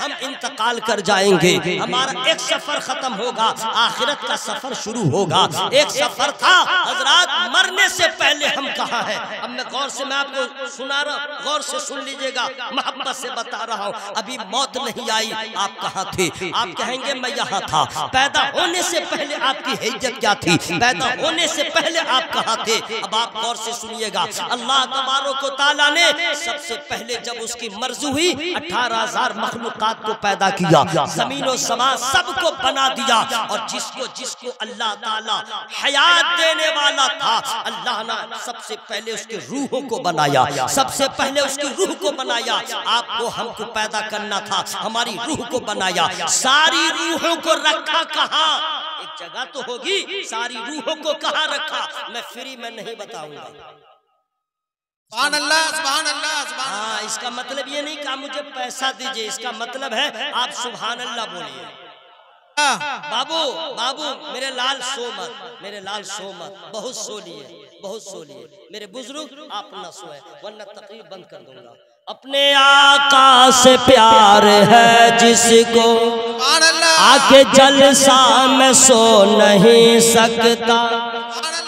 हम इंतकाल कर जाएंगे, हमारा एक सफर खत्म होगा, आखिरत का सफर शुरू होगा। एक सफर था हजरात, मरने से पहले हम कहाँ हैं। अब मैं गौर से मैं आपको सुना रहा हूँ, गौर से सुन लीजिएगा, मोहब्बत से बता रहा हूँ। अभी मौत नहीं आई, आप कहाँ थे? आप कहेंगे मैं यहाँ था। पैदा होने से पहले आपकी हैसियत क्या थी? पैदा होने से पहले आप कहाँ थे? अब आप गौर से सुनिएगा। अल्लाह तबारक व तआला ने सबसे पहले जब उसकी मर्जी हुई 18,000 मखलूकात को पैदा किया, जमीन और समा सबको बना दिया, और जिसको जिसको अल्लाह ताला हयात देने वाला था, अल्लाह ने सबसे पहले उसके रूहों को बनाया, सबसे पहले उसकी रूह को बनाया। आपको हमको पैदा करना था, हमारी रूह को बनाया। सारी रूहों को रखा कहाँ? एक जगह तो होगी, सारी रूहों को कहाँ रखा? मैं फ्री में नहीं बताऊंगा। सुभान अल्लाह, सुभान अल्लाह, सुभान अल्लाह। हाँ, इसका मतलब ये नहीं कि आप मुझे पैसा दीजिए, इसका मतलब है आप सुभान अल्लाह बोलिए। बाबू बाबू मेरे लाल सो मत, मेरे लाल सो मत, बहुत सो लिए, बहुत सो लिए मेरे बुजुर्ग, आप न सोए वरना तकरीर बंद कर दूंगा। अपने आका से प्यार है जिसको, आके जलसा में सो नहीं सकता।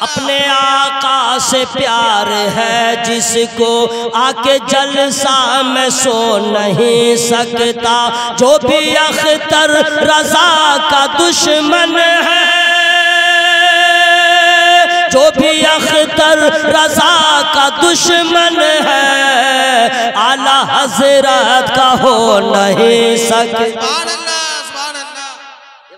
अपने आका से प्यार है जिसको, आके जलसा में सो नहीं सकता। जो भी अख्तर रजा का दुश्मन है, जो भी अख्तर रजा का दुश्मन है, आला हजरत का हो नहीं सकता।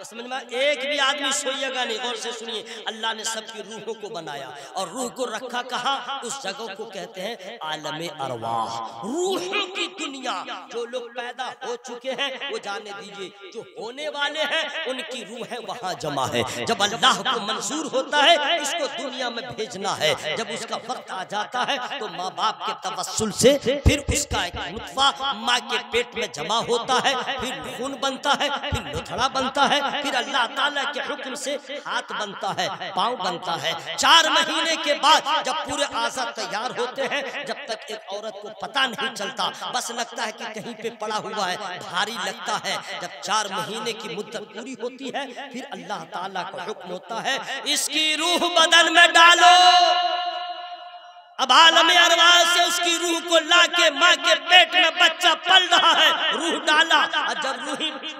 समझ में? एक भी आदमी सोइएगा नहीं, गौर से सुनिए। अल्लाह ने सबकी रूहों को बनाया, और रूह को रखा कहाँ? उस जगह को कहते हैं आलमे अरवाह, रूहों की दुनिया। जो लोग पैदा हो चुके हैं वो जाने दीजिए, जो होने वाले हैं उनकी रूहें वहां जमा है। जब अल्लाह को मंजूर होता है इसको दुनिया में भेजना है, जब उसका वक्त आ जाता है तो माँ बाप के तवस्सुल से फिर उसका एक नुत्फा माँ के पेट में जमा होता है, फिर खून बनता है, फिर लोथड़ा बनता है, फिर अल्लाह ताला के हुक्म से हाथ बनता है, पाँव बनता है। 4 महीने के बाद जब पूरे आज़ा तैयार होते हैं, जब तक एक औरत को पता नहीं चलता, बस लगता है कि कहीं पे पड़ा हुआ है, भारी लगता है। जब 4 महीने की मुद्दत पूरी होती है, फिर अल्लाह ताला का हुक्म होता है इसकी रूह बदन में डालो। अब आलमे अरवाह से उसकी रूह को लाके माँ के पेट में बच्चा पल रहा है, रूह डाला, और जब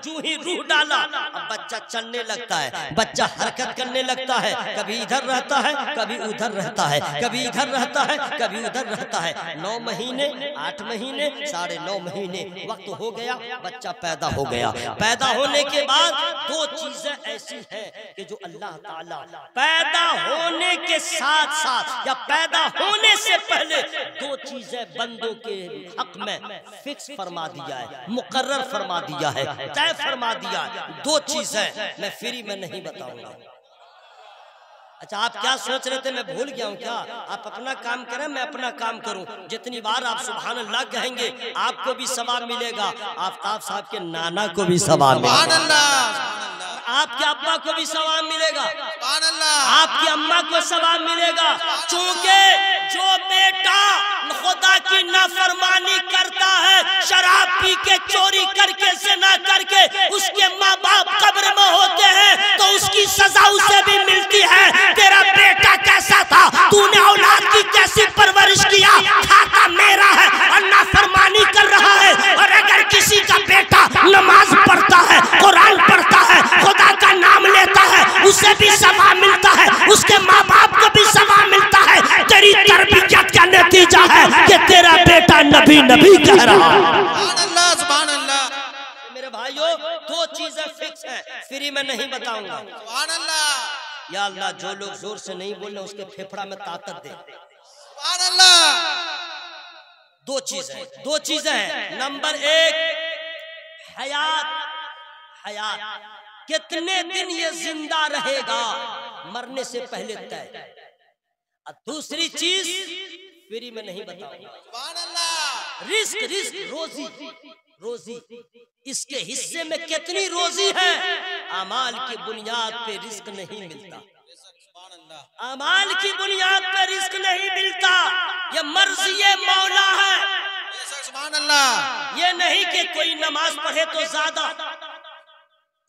जूं ही रूह डाला, अब बच्चा चलने लगता है, बच्चा हरकत करने लगता है, कभी इधर रहता है, कभी उधर रहता है, कभी इधर रहता है, कभी उधर रहता है। 9 महीने, 8 महीने, 9.5 महीने वक्त हो गया, बच्चा पैदा हो गया। पैदा होने के बाद 2 चीजें ऐसी हैं कि जो अल्लाह ताला पैदा होने के साथ साथ या पैदा होने से पहले 2 चीजें बंदों के हक में फिक्स फरमा दिया है, मुकर्रर फरमा दिया है, तय फरमा दिया है। 2 चीजें मैं फ्री में नहीं बताऊंगा। अच्छा, आप क्या सोच रहे थे मैं भूल गया हूँ क्या? आप अपना काम करें, मैं अपना काम करूं। जितनी बार आप सुभान अल्लाह कहेंगे आपको भी सवाब मिलेगा, आफ्ताब साहब के नाना को भी सवाब मिलेगा, आपके अब्बा को भी सवाब मिलेगा, आपकी अम्मा को सवाब मिलेगा। चूंकि जो बेटा खुदा की नाफरमानी करता है, शराब पी के, चोरी करके, ज़िना करके उसके माँ बाप कब्र में होते हैं, तो उसकी सजा उसे भी मिलती है। तेरा बेटा कैसा था, तूने औलाद की कैसी परवरिश किया, खाता मेरा है और नाफरमानी कर रहा है। और अगर किसी का बेटा नमाज पढ़ता है, कुरान पढ़ता है, खुदा का नाम लेता है, उसे भी सवाब मिलता है, उसके माँ बाप को भी सवाब मिलता है। तेरी तरबियत का नतीजा है कि तेरा बेटा नबी नबी कह रहा है। सुभान अल्लाह। मेरे भाइयों, 2 चीजें फिक्स है, फ्री में नहीं बताऊंगा। सुभान अल्लाह। या अल्लाह, जो लोग जोर से नहीं बोल रहे उसके फेफड़ा में ताकत दे। सुभान अल्लाह। 2 चीजें हैं। नंबर 1 हयात, हयात कितने दिन ये जिंदा रहेगा, मरने से पहले तय। और दूसरी चीज फ्री में नहीं बताऊंगा। सुभान अल्लाह। रिस्क, रोजी, रोजी इसके हिस्से में कितनी रोजी है। अमाल की बुनियाद पे रिस्क नहीं मिलता, अमाल की बुनियाद पे रिस्क नहीं मिलता, ये मर्जी मौला है। सुभान अल्लाह। ये नहीं कि कोई नमाज पढ़े तो ज्यादा,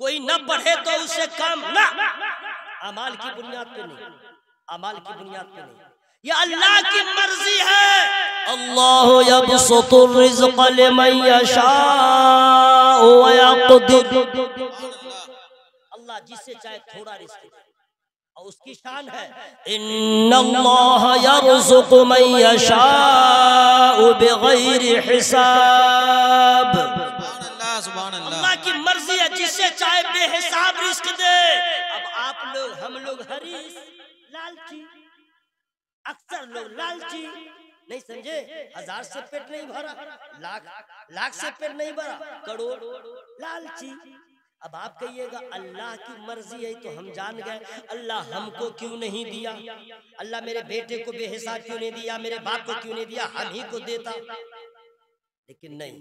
कोई न पढ़े तो उससे कम, ना, अमाल की बुनियाद पे नहीं, अमाल की बुनियाद पे नहीं, ये अल्लाह की मर्जी है। अल्लाह यबसुतुर रिज़्क़ लिमन यशाअ व यक़दिर, अल्लाह जिससे चाहे थोड़ा रिज़्क़ दे, और उसकी शान है इन्नल्लाह यरज़ुक़ु मन यशाअ बिग़ैरि हिसाब। अल्लाह की मर्जी है, जिससे चाहे बेहिसाब रिस्क दे। अब आप लोग, हम लोग हरीस, लालची, अक्सर लोग लालची, नहीं समझे, 1000 से पेट नहीं भरा, लाख से पेट नहीं भरा, करोड़, लालची। अब आप कहिएगा अल्लाह की मर्जी है तो हम जान गए, अल्लाह हमको क्यों नहीं दिया, अल्लाह मेरे बेटे को बेहिसाब क्यों नहीं दिया, मेरे बाप को क्यों नहीं दिया, हम ही को देता। लेकिन नहीं,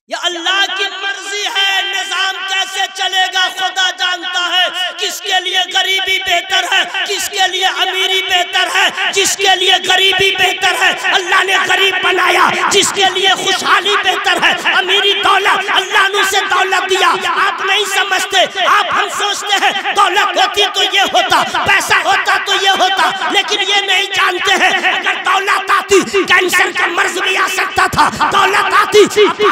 ये अल्लाह की मर्जी है। निजाम कैसे चलेगा खुदा जानता है, किसके लिए गरीबी बेहतर है, किसके लिए अमीरी बेहतर है। जिसके लिए गरीबी बेहतर है अल्लाह ने गरीब बनाया, जिसके लिए खुशहाली बेहतर है, अमीरी दौलत, अल्लाह ने उसे दौलत दिया। आप नहीं समझते, आप हम सोचते हैं दौलत होती तो ये होता, पैसा होता तो ये होता, लेकिन ये नहीं जानते हैं अगर दौलत आती कैंसर का मर्ज भी आ सकता था, दौलत आती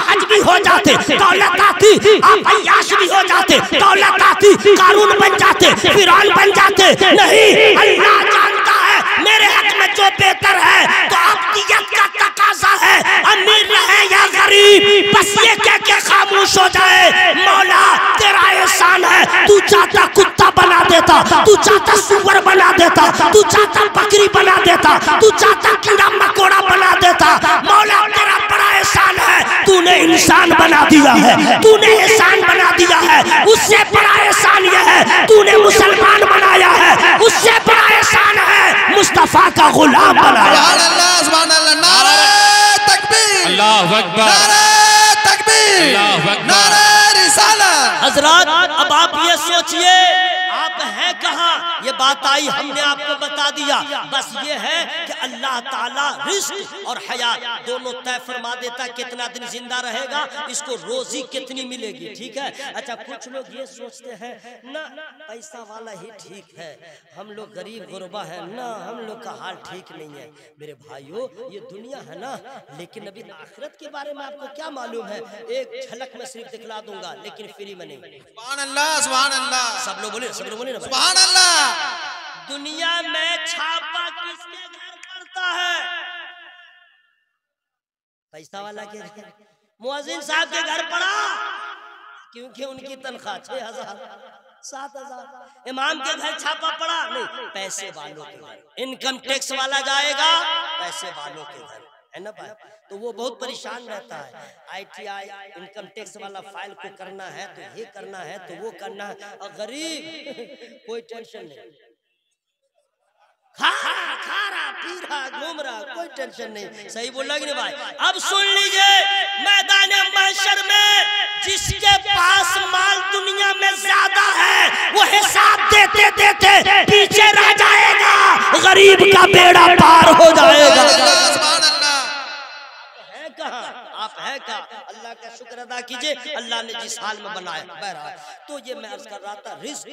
हज भी हो जाते, दौलत आती आप अय्याश भी हो जाते, दौलत आती कारून बन जाते, फिरौन बन जाते। नहीं, अल्लाह जानता है मेरे हक में जो बेहतर है, तो आप दियत का तकाजा है, अमीर रहे या गरीब, बस ये कह के खामोश हो जाए मौला तेरा एहसान है। तू चाहता कुत्ता बना देता, तू चाहता सुअर बना देता, तू चाहता बकरी बना देता, तू चाहता कीड़ा मकोड़ा बना देता, मौला तेरा बड़ा एहसान है, तूने इंसान बना दिया है, तूने एहसान बना दिया है। उससे बड़ा एहसान यह है तूने मुसलमान बनाया है, उससे बड़ा एहसान है मुस्तफा का गुलाम बनाया। सुभान अल्लाह, नारे तकबीर, अल्लाहु अकबर, नारे तकबीर, अल्लाहु अकबर, नारे रिसालत। हजरात अब आप ये सोचिए आप हैं कहाँ, ये बात आई हमने आपको बता दिया। बस ये है कि अल्लाह ताला रिस्क और हयात दोनों तय फरमा देता, कितना दिन जिंदा रहेगा, इसको रोजी कितनी मिलेगी। ठीक है, अच्छा कुछ लोग ये सोचते हैं ना पैसा वाला ही ठीक है, हम लोग गरीब गुरबा है ना, हम लोग का हाल ठीक नहीं है। मेरे भाइयों ये दुनिया है ना, लेकिन अभी आखिरत के बारे में आपको क्या मालूम है, एक झलक में सिर्फ दिखला दूंगा लेकिन फ्री में नहीं। सुभान अल्लाह, सुभान अल्लाह, सब लोग बोले, सब लोग बोले ना, सुभान अल्लाह। दुनिया में छापा किसके घर पड़ता है? पैसा वाला के घर, मुअज्जिन साहब के घर पड़ा, क्योंकि उनकी तनख्वाह 6000 7000। इमाम के घर छापा पड़ा नहीं, पैसे वालों के घर, इनकम टैक्स वाला जाएगा पैसे वालों के घर, है ना भाई। तो वो बहुत परेशान रहता है, ITI इनकम टैक्स वाला फाइल को करना है तो ये करना है तो वो करना है, और गरीब कोई टेंशन नहीं, खा रहा पी रहा घूम रहा, कोई टेंशन नहीं। सही बोला कि नहीं भाई? अब सुन लीजिए, मैदान महशर में जिसके पास माल दुनिया में ज्यादा है वो हिसाब देते देते पीछे रह जाएगा, गरीब का बेड़ा पार हो जाएगा। आप है का अल्लाह का शुक्र अदा कीजिए, अल्लाह ने जिस हाल में बनाया। बहरहाल तो ये मैं अर्ज कर रहा था, रिस्क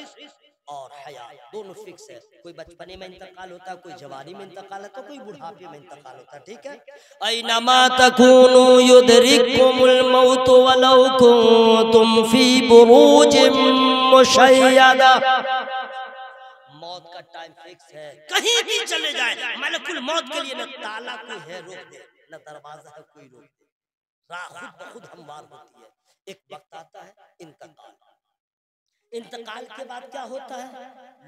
और हया दोनों फिक्स है। कोई बचपने में इंतकाल होता है, कोई जवानी में इंतकाल होता है, कोई बुढ़ापे में इंतकाल होता है। ठीक है, ऐनमा तकूनु युदरिकुमुल मौत वलौ कुंतुम फी बुरूजिम मुशय्यदा। मौत का टाइम फिक्स है, कहीं भी चले जाए मलकुल मौत के लिए न ताला कोई है रोक दे, न दरवाजा है कोई रोक दे, राह खुद ब खुद हमवार होती है। एक वक्त आता है इंतकाल, इंतकाल के बाद क्या होता है,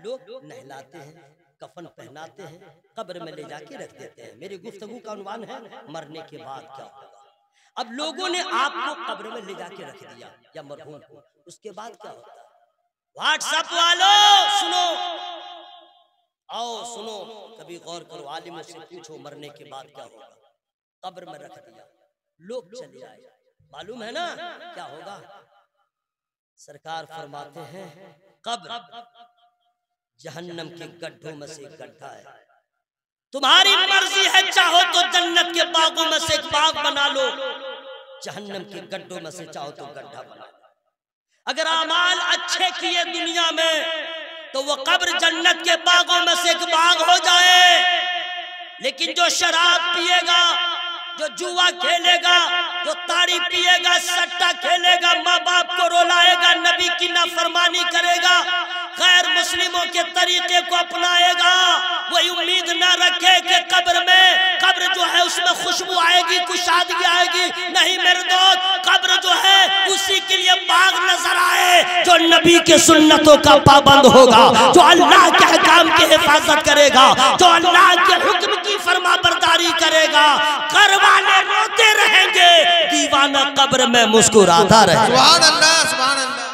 लोग नहलाते हैं, कफन पहनाते हैं, कब्र में ले जाके रख देते हैं। मेरी गुफ्तगू का उन्वान है मरने के बाद क्या होगा। अब लोगों ने आपको कब्र में ले जाके रख दिया या मरहूम को, उसके बाद क्या होता है? व्हाट्सएप वालों सुनो, आओ सुनो, कभी गौर करो, आलिमों से पूछो मरने के बाद क्या होगा। कब्र में रख दिया, लोग चले आए, मालूम है ना क्या होगा? सरकार फरमाते हैं कब्र जहन्नम के गड्ढों में से गड्ढा है, तुम्हारी मर्जी है, चाहो तो जन्नत के बागों में से एक बाग बना लो, जहन्नम के गड्ढों में से चाहो तो गड्ढा बना लो। अगर अमाल अच्छे किए दुनिया में तो वो कब्र जन्नत के बागों में से एक बाग हो जाए। लेकिन जो शराब पिएगा, जो जुआ खेलेगा, जो ताड़ी पिएगा, सट्टा खेलेगा, माँ बाप को रुलाएगा, नबी की नाफरमानी करेगा, गैर मुस्लिमों के तरीके को अपनाएगा, वही उम्मीद न रखे कि कब्र जो है उसमें खुशबू आएगी, कुशादगी आएगी। नहीं मेरे दोस्त, कब्र जो है उसी के लिए बाग नजर आए जो नबी के सुन्नतों का पाबंद होगा, जो अल्लाह के अहकाम की हिफाजत करेगा, जो अल्लाह के हुक्म की फरमाबरदारी करेगा। घर वाले रोते रहेंगे, दीवाना कब्र में मुस्कुराता रहे। सुभान अल्लाह, सुभान अल्लाह।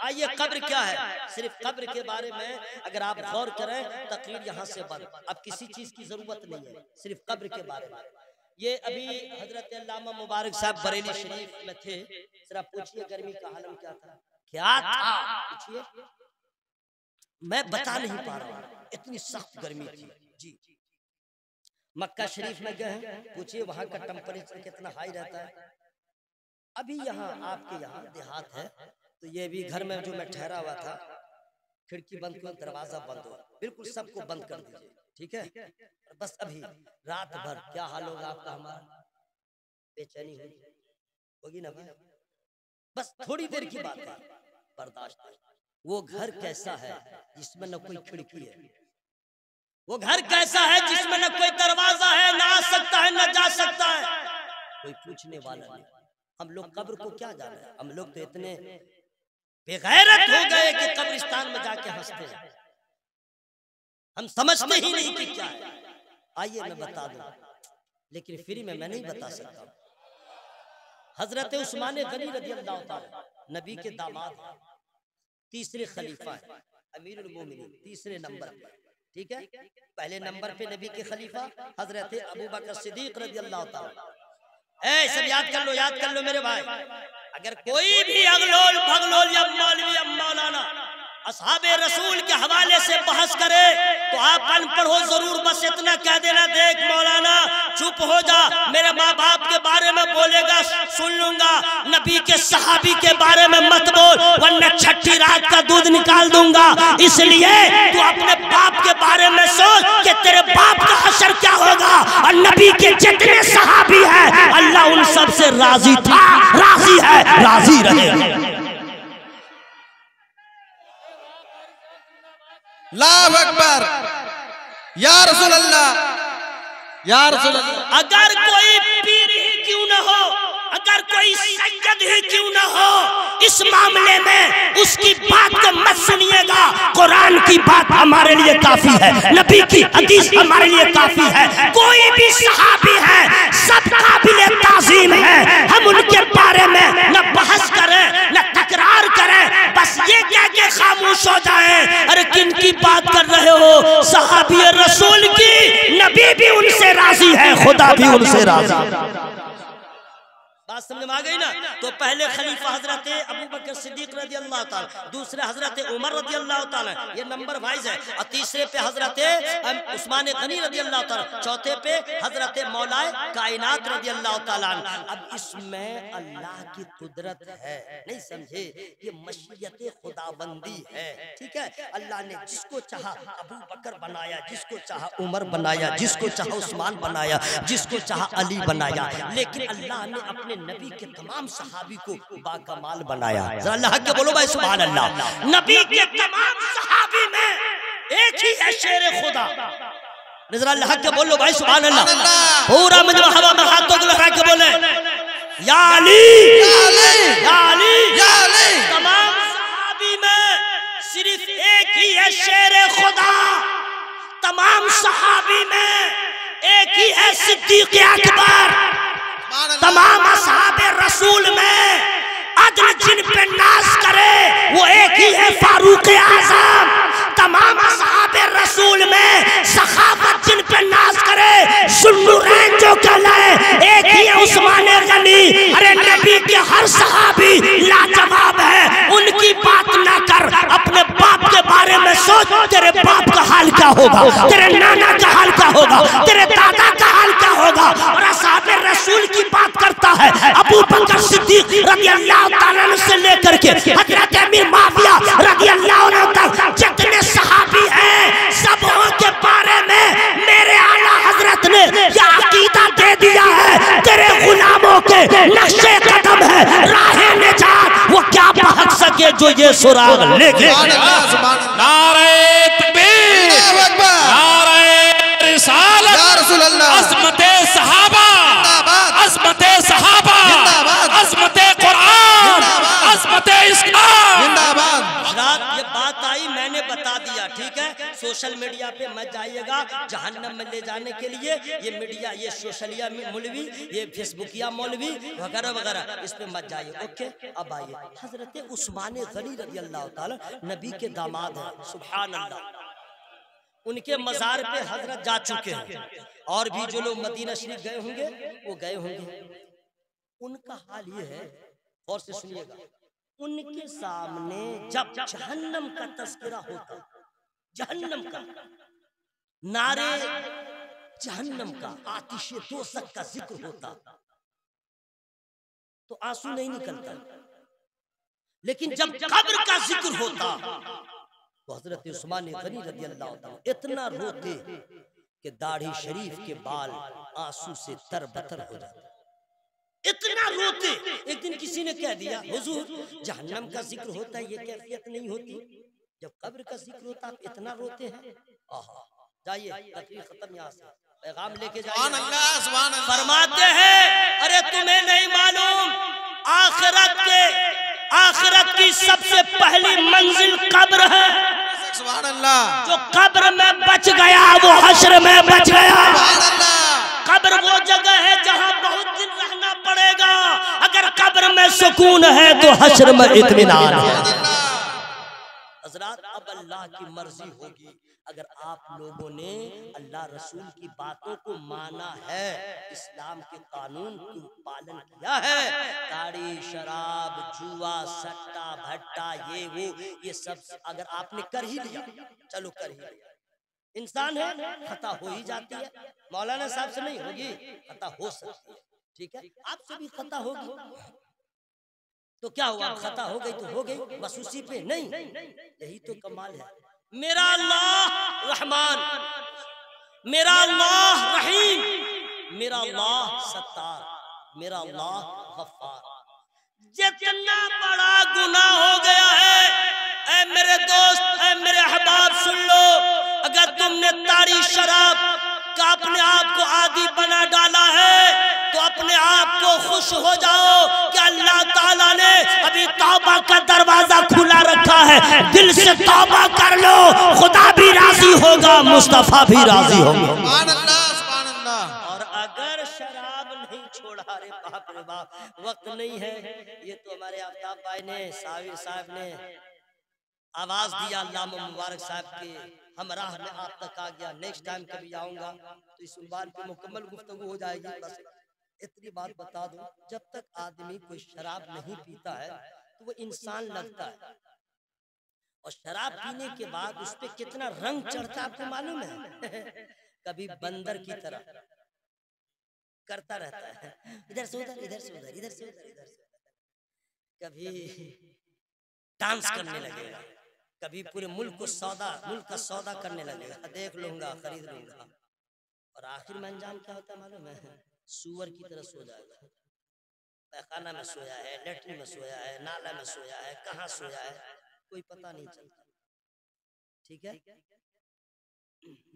आइए, कब्र क्या है? सिर्फ कब्र के बारे में अगर आप गौर करें, तकरीर यहाँ से बंद, अब किसी चीज की जरूरत नहीं है, सिर्फ कब्र के बारे में। ये अभी हजरत अल्लामा मुबारक साहब बरेली शरीफ में थे, जरा पूछिए गर्मी का हालम क्या था, क्या था पूछिए, मैं बता नहीं पा रहा हूँ, इतनी सख्त गर्मी थी जी। मक्का शरीफ में गए हैं, पूछिए वहां का टेम्परेचर कितना हाई रहता है। अभी यहाँ आपके यहाँ देहात है तो ये भी घर में जो मैं ठहरा हुआ था, खिड़की बंद करो, दरवाजा बंद हो, बिल्कुल सबको बंद कर दीजिए, ठीक है। बस अभी रात भर क्या हाल होगा आपका, हमारा बेचैनी होगी ना, बस थोड़ी देर की बात है, बर्दाश्त नहीं। वो घर कैसा है जिसमें न कोई खिड़की है, वो घर कैसा है जिसमें न कोई दरवाजा है, ना आ सकता है न जा सकता है, कोई पूछने वाला नहीं। हम लोग कब्र को क्या जाने, हम लोग तो इतने बेगैरत हो गए कि कब्रिस्तान में जाके हंसते हैं, हम समझते ही नहीं कि क्या है। आइए मैं बता दूं, लेकिन फ्री में मैं नहीं बता सकता। हजरत उस्मान गनी रज़ी अल्लाह ताला नबी के दामाद, तीसरे खलीफा है, अमीरुल मोमिनीन तीसरे नंबर पे, ठीक है। पहले नंबर पे नबी के खलीफा हजरत अबू बकर सिद्दीक रज़ी अल्लाह ताला। सब याद कर लो मेरे भाई। अगर कोई भी अगलोल भगलोल या मौलवी या मौलाना असहाबे रसूल के हवाले से बहस करे तो आप अनपढ़ हो जरूर, बस इतना कह देना, देख मौलाना चुप हो जा, मेरे माँ बाप के बारे में बोलेगा सुन लूंगा, नबी के सहाबी के बारे में मत बोल वरना छठी रात का दूध निकाल दूंगा। इसलिए तू अपने बाप के बारे में सोच कि तेरे बाप का हशर क्या होगा। और नबी के जितने सहाबी हैं अल्लाह उन सब से राजी था, राजी है, राजी रहेगा। अल्लाहु अकबर, या रसूल अल्लाह, या रसूल अल्लाह। अगर कोई पीर ही क्यों न हो, अगर कोई सैयद ही क्यों न हो, इस मामले में उसकी बात को मत सुनिएगा। कुरान की बात हमारे लिए काफी है, नबी की हदीस हमारे लिए काफी है। कोई भी सहाबी है सब काबिल ताज़ीम है, हम उनके बारे में न बहस करें न तकरार करें, बस ये कह के खामोश हो जाएं। अरे किन की बात कर रहे हो? सहाबी रसूल की। नबी भी उनसे राजी है, खुदा भी उनसे राजी है। बात समझ में आ गई ना? तो पहले खलीफा हजरत अबू बकर सिद्दीक रज़ी अल्लाह ताला, दूसरे हजरत उमर रज़ी अल्लाह ताला, ये नंबर वाइज है, और तीसरे पे हजरत उस्मान गनी रज़ी अल्लाह ताला, चौथे पे हजरत मौलाए कायनात रज़ी अल्लाह ताला। अब इसमें अल्लाह की कुदरत है, नहीं समझे? ये मशीयत खुदाबंदी है, ठीक है। अल्लाह ने जिसको चाहा अबू बकर बनाया, जिसको चाहा उमर बनाया, जिसको चाहा उस्मान बनाया, जिसको चाहा अली बनाया, लेकिन अल्लाह ने अपने नबी के तमाम सहाबी को बाकमाल बनाया। जरा अल्लाह के बोलो भाई सुभान अल्लाह। नबी के तमाम सहाबी में एक ही है शेर खुदा। जरा अल्लाह के बोलो भाई सुभान अल्लाह। पूरा मजमा हवा में हाथों को लगा के बोले या अली, या अली, या अली, या अली। तमाम सहाबी में सिर्फ एक ही है शेर खुदा। तमाम सहाबी में एक ही है सिद्दीक अकबर। तमाम असहाबे रसूल में अदल जिन पे नाज करे वो एक ही है फारूक आज़म। तमाम असहाबे रसूल में सखावत जिन पे नाज करे सुन्नुरैन जो कहलाए एक ही है उस्मान गनी। अरे नबी के हर सहाबी लाजवाब है, उनकी बात ना कर, अपने बाप के बारे बारे में सोच, तेरे बाप का हाल क्या होगा, तेरे नाना का हाल क्या होगा, तेरे दादा का हाल क्या होगा। और असहाबे रसूल की बात करता है, अबू बकर सिद्दीक रज़ी अल्लाह तआला अन्हु से लेकर के हजरत अमीर माविया रज़ी अल्लाह अन्हु तक जितने सहाबी हैं, सबों के बारे में मेरे आला हजरत ने क्या अकीदा दे दिया है। तेरे गुलामों के नक्शे कदम है, राहे निजात, वो क्या भाग सके जो ये सुराग लेके। नारे तकबीर, नारे रिसालत, अज़मते सहाबा, अज़मते सहाबा, अज़मते कुरान, अज़मते इस्लाम। ये बात आई, मैंने बता दिया, ठीक है। सोशल मीडिया पे मत जाइएगा, जहन्नम में ले जाने के लिए ये मीडिया, ये सोशलिया मौलवी, ये फेसबुकिया मौलवी वगैरह वगैरह, इस पे मत जाइए। ओके, अब आइए, हजरत उस्मान गनी रज़ी अल्लाह ताला नबी के दामाद हैं, सुभान अल्लाह। उनके मजार पे हजरत जा चुके हैं, और भी जो लोग मदीना शरीफ गए होंगे वो गए होंगे। उनका हाल ये है, और से सुनिएगा, उनके सामने जब जहन्नम का तस्करा होता, जहन्नम का नारे, जहन्नम का आतिशे दोज़ख का जिक्र होता, तो आंसू नहीं निकलता। लेकिन जब कब्र का जिक्र होता तो हजरत उस्मान गनी रज़ी अल्लाह ताला इतना रोते कि दाढ़ी शरीफ के बाल आंसू से तरबतर हो जाते, इतना रोते। एक दिन किसी ने कह दिया, हुजूर जहन्नम का जिक्र होता है, ये कैफियत नहीं होती, जब कब्र का जिक्र होता आप इतना रोते हैं। आहा, जाइए तकरीर खत्म, यहाँ से पैगाम लेके जाइए। फरमाते हैं, अरे तुम्हें नहीं मालूम, आखिरत की सबसे पहली मंजिल कब्र है। जो कब्र में बच गया वो हश्र में बच गया। कब्र वो जगह है जहाँ बहुत दिन रहना पड़ेगा, अगर कब्र में सुकून है तो हश्र में इत्मीनान है। हज़रात, अब अल्लाह की मर्जी होगी, अगर आप लोगों ने अल्लाह रसूल की बातों को माना है, इस्लाम के कानून को पालन किया है, ताड़ी शराब जुआ सट्टा भट्टा ये वो ये सब अगर आपने कर ही लिया, चलो कर ही लिया, इंसान है, खता हो ही जाती है। मौलाना साहब से नहीं होगी, खता हो सकती है, ठीक है, आपसे भी खता होगी, तो क्या हुआ, खता हो गई तो हो गई, बस उसी पे नहीं। यही तो कमाल है। मेरा अल्लाह रहमान, मेरा अल्लाह रहीम, मेरा अल्लाह सत्तार, मेरा अल्लाह गफ्फार। जितना बड़ा गुनाह हो गया है, ऐ मेरे दोस्त, ऐ मेरे अहबाब सुन लो, अगर तुमने ताड़ी शराब का अपने आप को आदी बना डाला है तो अपने आप को खुश हो जाओ कि अल्लाह ताला ने अभी तौबा का दरवाजा खुला रखा है, दिल से तौबा कर लो, खुदा भी राजी होगा, मुस्तफा भी राजी होगा। और अगर शराब नहीं छोड़ा, रे बाप रे बाप, वक्त नहीं है, ये तो हमारे आफ्ताब भाई ने, साविर साहब ने आवाज दिया, अल्लाह मुबारक साहब के हमराह में आप तक आ गया। नेक्स्ट टाइम कभी आऊंगा तो इस उन्वान पे मुकम्मल गुफ्तगू हो जाएगी। बस इतनी बात बता दूं, जब तक आदमी कोई शराब नहीं पीता है तो वो इंसान लगता है, और शराब पीने के बाद उस पे कितना रंग चढ़ता है आपको मालूम है। कभी बंदर की तरह करता रहता है, इधर से उधर, इधर से उधर, इधर से उधर, इधर से उधर, कभी डांस करने लगेगा, कभी पूरे मुल्क का सौदा करने लगेगा, देख लूंगा खरीद लूंगा, और आखिर में अंजाम क्या होता है मालूम है, सूअर की तरह सो जाएगा। पैखाना में सोया है, लेटरिन में सोया है, नाला में सोया है, कहाँ सोया है कोई पता नहीं चलता, ठीक है।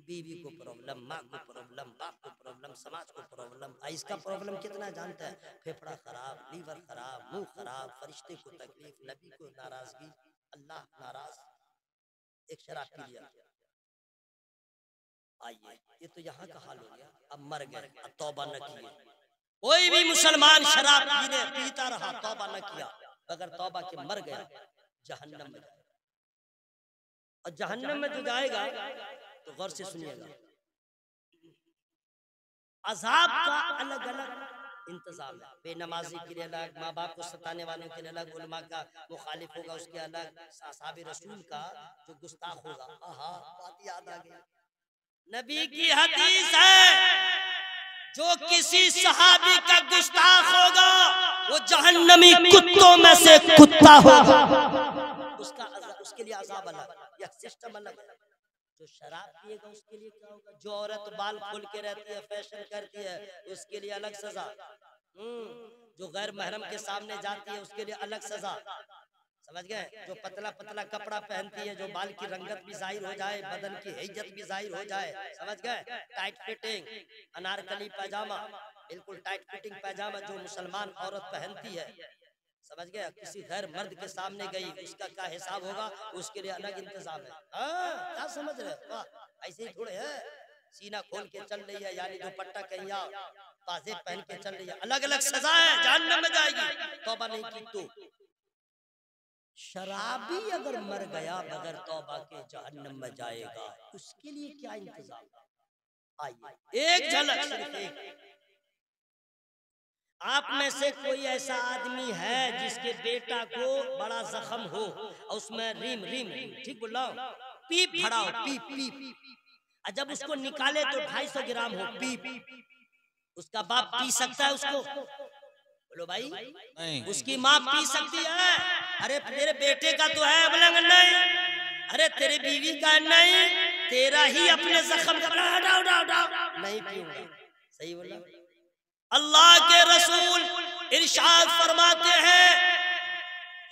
बीवी को प्रॉब्लम, माँ को प्रॉब्लम, बाप को प्रॉब्लम, समाज को प्रॉब्लम। इसका प्रॉब्लम कितना जानता है, फेफड़ा खराब, लीवर खराब, मुंह खराब, फरिश्ते को तकलीफ, नबी को नाराजगी, अल्लाह नाराज, एक शराब पी लिया। आइए, ये तो यहाँ का हाल हो गया, अब मर गए, अब तौबा न किए। कोई भी मुसलमान शराब पीता रहा, तौबा न किया, अगर तौबा के मर गया जहन्नम में, और जहन्नम में जो जाएगा तो गौर से सुनिएगा, अजाब का अलग अलग इंतजाम है। बेनमाजी के लिए अलग, माँ बाप को सताने वालों के लिए अलग, उलमा का मुखालिफ होगा उसके अलग, साहब रसूल का जो गुस्ताख होगा। आहा, बात याद आ गई, नबी की हदीस है, जो किसी सहाबी का गुस्ताख होगा वो जहन्नमी कुत्तों में से कुत्ता होगा, उसके लिए अज़ाब अलग, यह सिस्टम अलग है। जो शराब पिएगा उसके लिए क्या होगा, जो औरत बाल खोल के रहती है, फैशन करती है, उसके लिए अलग सजा। जो गैर महरम के सामने जाती है उसके लिए अलग सजा, समझ गए। जो पतला पतला कपड़ा पहनती है, जो बाल की रंगत भी जाहिर हो जाए, बदन की हैयत भी जाहिर हो जाए, समझ गए। टाइट फिटिंग अनारकली पैजामा, बिल्कुल टाइट फिटिंग पैजामा जो मुसलमान औरत पहनती है, समझ गया। किसी गैर मर्द के सामने गई, उसका क्या हिसाब होगा, उसके लिए अलग इंतजाम है। हाँ, क्या समझ रहे, ऐसे ही थोड़े है। सीना खोल के चल रही है, यानी दुपट्टा कहिया पाजेब पहन के चल रही है, अलग अलग सजा है, जहन्नम में जाएगी। तौबा नहीं की तो शराबी अगर मर गया बगैर तौबा के जहन्नम में जाएगा, उसके लिए क्या इंतजाम। आइए एक झलक, सिर्फ एक। आप में से कोई ऐसा आदमी है जिसके बेटा को बड़ा जख्म हो और उसमें रीम रीम ठीक बोला पीप भरा हो, पीप पीप, और जब उसको निकाले तो 250 ग्राम हो पीप, उसका बाप पी सकता है उसको? बोलो भाई, नहीं। उसकी माँ पी सकती है? अरे तेरे बेटे का तो है बोलेंगे नहीं, अरे तेरे बीवी का नहीं, तेरा ही अपने जख्म का नहीं पीऊंगा। सही बोला। अल्लाह के रसूल इरशाद फरमाते हैं,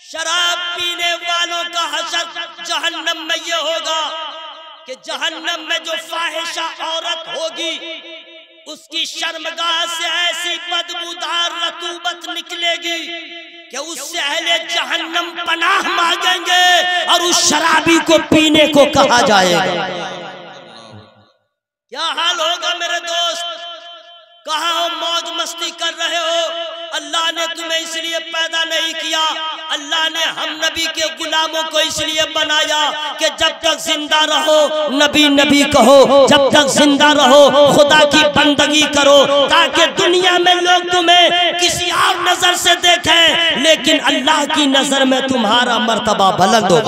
शराब पीने वालों का हशर जहन्नम में ये होगा कि जहन्नम में जो फाहिशा औरत होगी उसकी शर्मगाह से ऐसी बदबूदार रतूबत निकलेगी कि उससे अहले जहन्नम पनाह मांगेंगे और उस शराबी को पीने को कहा जाएगा। क्या हाल होगा मेरे दोस्त, कहाँ हो, मौज मस्ती कर रहे हो? अल्लाह ने तुम्हें इसलिए पैदा नहीं किया, अल्लाह ने हम नबी के गुलामों को इसलिए बनाया कि जब तक जिंदा रहो नबी नबी कहो, जब तक जिंदा रहो खुदा की बंदगी करो, ताकि दुनिया में लोग तुम्हें किसी और नजर से देखें, लेकिन अल्लाह की नजर में तुम्हारा मर्तबा बुलंद हो।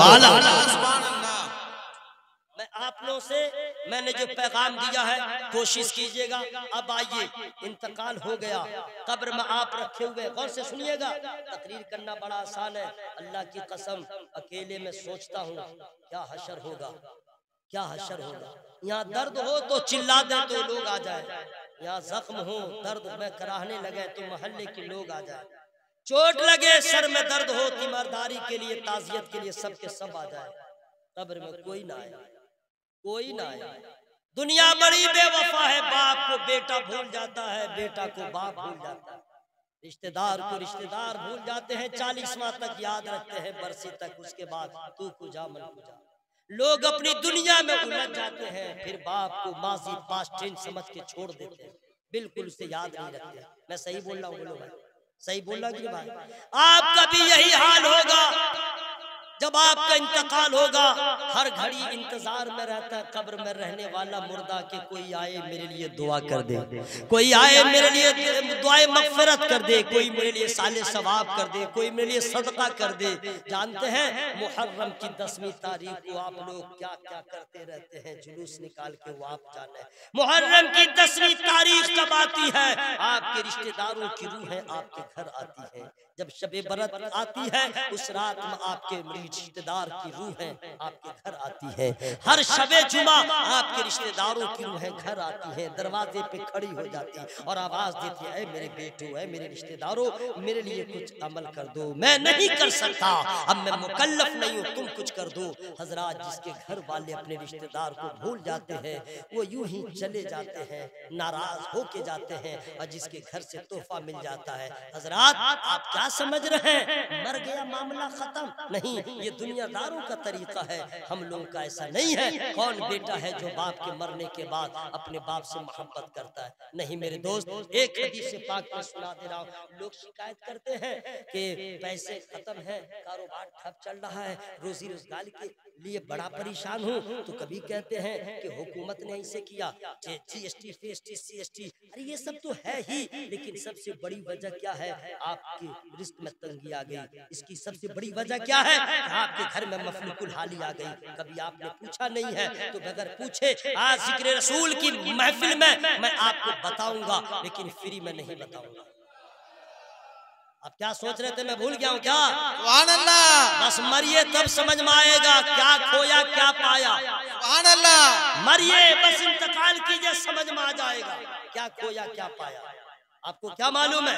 मैं आप लोगों से मैंने जो पैगाम दिया है कोशिश कीजिएगा। अब आइए, इंतकाल हो गया, कब्र में आप रखे हुए, गौर से सुनिएगा। तकरीर करना बड़ा आसान है, अल्लाह की कसम अकेले में सोचता हूँ क्या हशर होगा, क्या हशर होगा। यहाँ दर्द हो तो चिल्ला दे तो लोग आ जाए, यहाँ जख्म हो दर्द में कराहने लगे तो मोहल्ले के लोग आ जाए, चोट लगे सर में दर्द हो तीमारदारी के लिए ताजियत के लिए सबके सब आ जाए, कब्र में कोई ना आए, कोई ना आए। दुनिया बड़ी बेवफा है, बाप को बेटा भूल जाता है, बेटा को बाप भूल जाता है, रिश्तेदार को रिश्तेदार भूल जाते हैं, 40वां तक याद रखते हैं, बरसी तक, उसके बाद तू कुजा मन कुजा। लोग अपनी दुनिया में उलझ जाते हैं, फिर बाप को माजी पास्ट टेंस समझ के छोड़ देते हैं, बिल्कुल उसे याद नहीं रखते। मैं सही बोल रहा हूँ? बोलो भाई, सही बोल रहा कि भाई? आपका भी यही हाल होगा जब आपका इंतकाल होगा। हर घड़ी इंतजार में रहता है कब्र में रहने वाला मुर्दा के कोई आए मेरे लिए दुआ कर दे, कोई आए मेरे लिए दुआए मगफिरत कर दे, कोई मेरे लिए साले सवाब कर दे, कोई मेरे लिए सदका कर दे। जानते हैं मुहर्रम की 10वीं तारीख को आप लोग क्या क्या करते रहते हैं, जुलूस निकाल के, वो आप जाने। मुहर्रम की 10वीं तारीख कब आती है? आपके रिश्तेदारों की रूहें आपके घर आती है। जब शबे बरत आती है उस रात में आपके रिश्तेदार की रूहें आपके घर आती है। हर शबे जुमा आपके रिश्तेदारों की रूहें घर आती है, दरवाजे पे खड़ी हो जाती है और आवाज देती है, मेरे बेटो है, मेरे रिश्तेदारों, मेरे लिए कुछ अमल कर दो, मैं नहीं कर सकता, अब मैं मुकल्लफ नहीं हूँ, तुम कुछ कर दो। हजरात, जिसके घर वाले अपने रिश्तेदार को भूल जाते हैं वो यूं ही चले जाते हैं, नाराज होके जाते हैं, और जिसके घर से तोहफा मिल जाता है, हजरात आप क्या समझ रहे हैं मर गया मामला खत्म? नहीं, ये दुनियादारों का तरीका है, हम लोगों का ऐसा नहीं है। कौन बेटा है जो बाप के मरने के बाद अपने बाप से मोहब्बत करता है? नहीं मेरे दोस्त, एक हदीस पाक में सुना दे रहा हूँ। लोग शिकायत करते हैं कि पैसे खत्म है, कारोबार ठप चल रहा है, रोजी रोजगार के लिए बड़ा परेशान हूँ, तो कभी कहते हैं कि हुकूमत ने ऐसे किया, GST, FST, CST, अरे ये सब तो है ही, लेकिन सबसे बड़ी वजह क्या है? आपके रिस्क में तंगी आ गई। इसकी सबसे बड़ी वजह क्या है? आपके घर में मफलुकुल हाली आ गई। कभी आपने पूछा नहीं है, तो बगैर पूछे आज जिक्र रसूल की महफिल में मैं आपको बताऊंगा, लेकिन फ्री में नहीं बताऊंगा। आप क्या सोच रहे थे मैं भूल गया हूँ क्या? सुभान अल्लाह। बस मरिए तब समझ में आएगा क्या खोया क्या पाया। सुभान अल्लाह। मरिए बस इंतकाल कीजिए, समझ में आ जाएगा क्या खोया क्या पाया। आपको क्या मालूम है?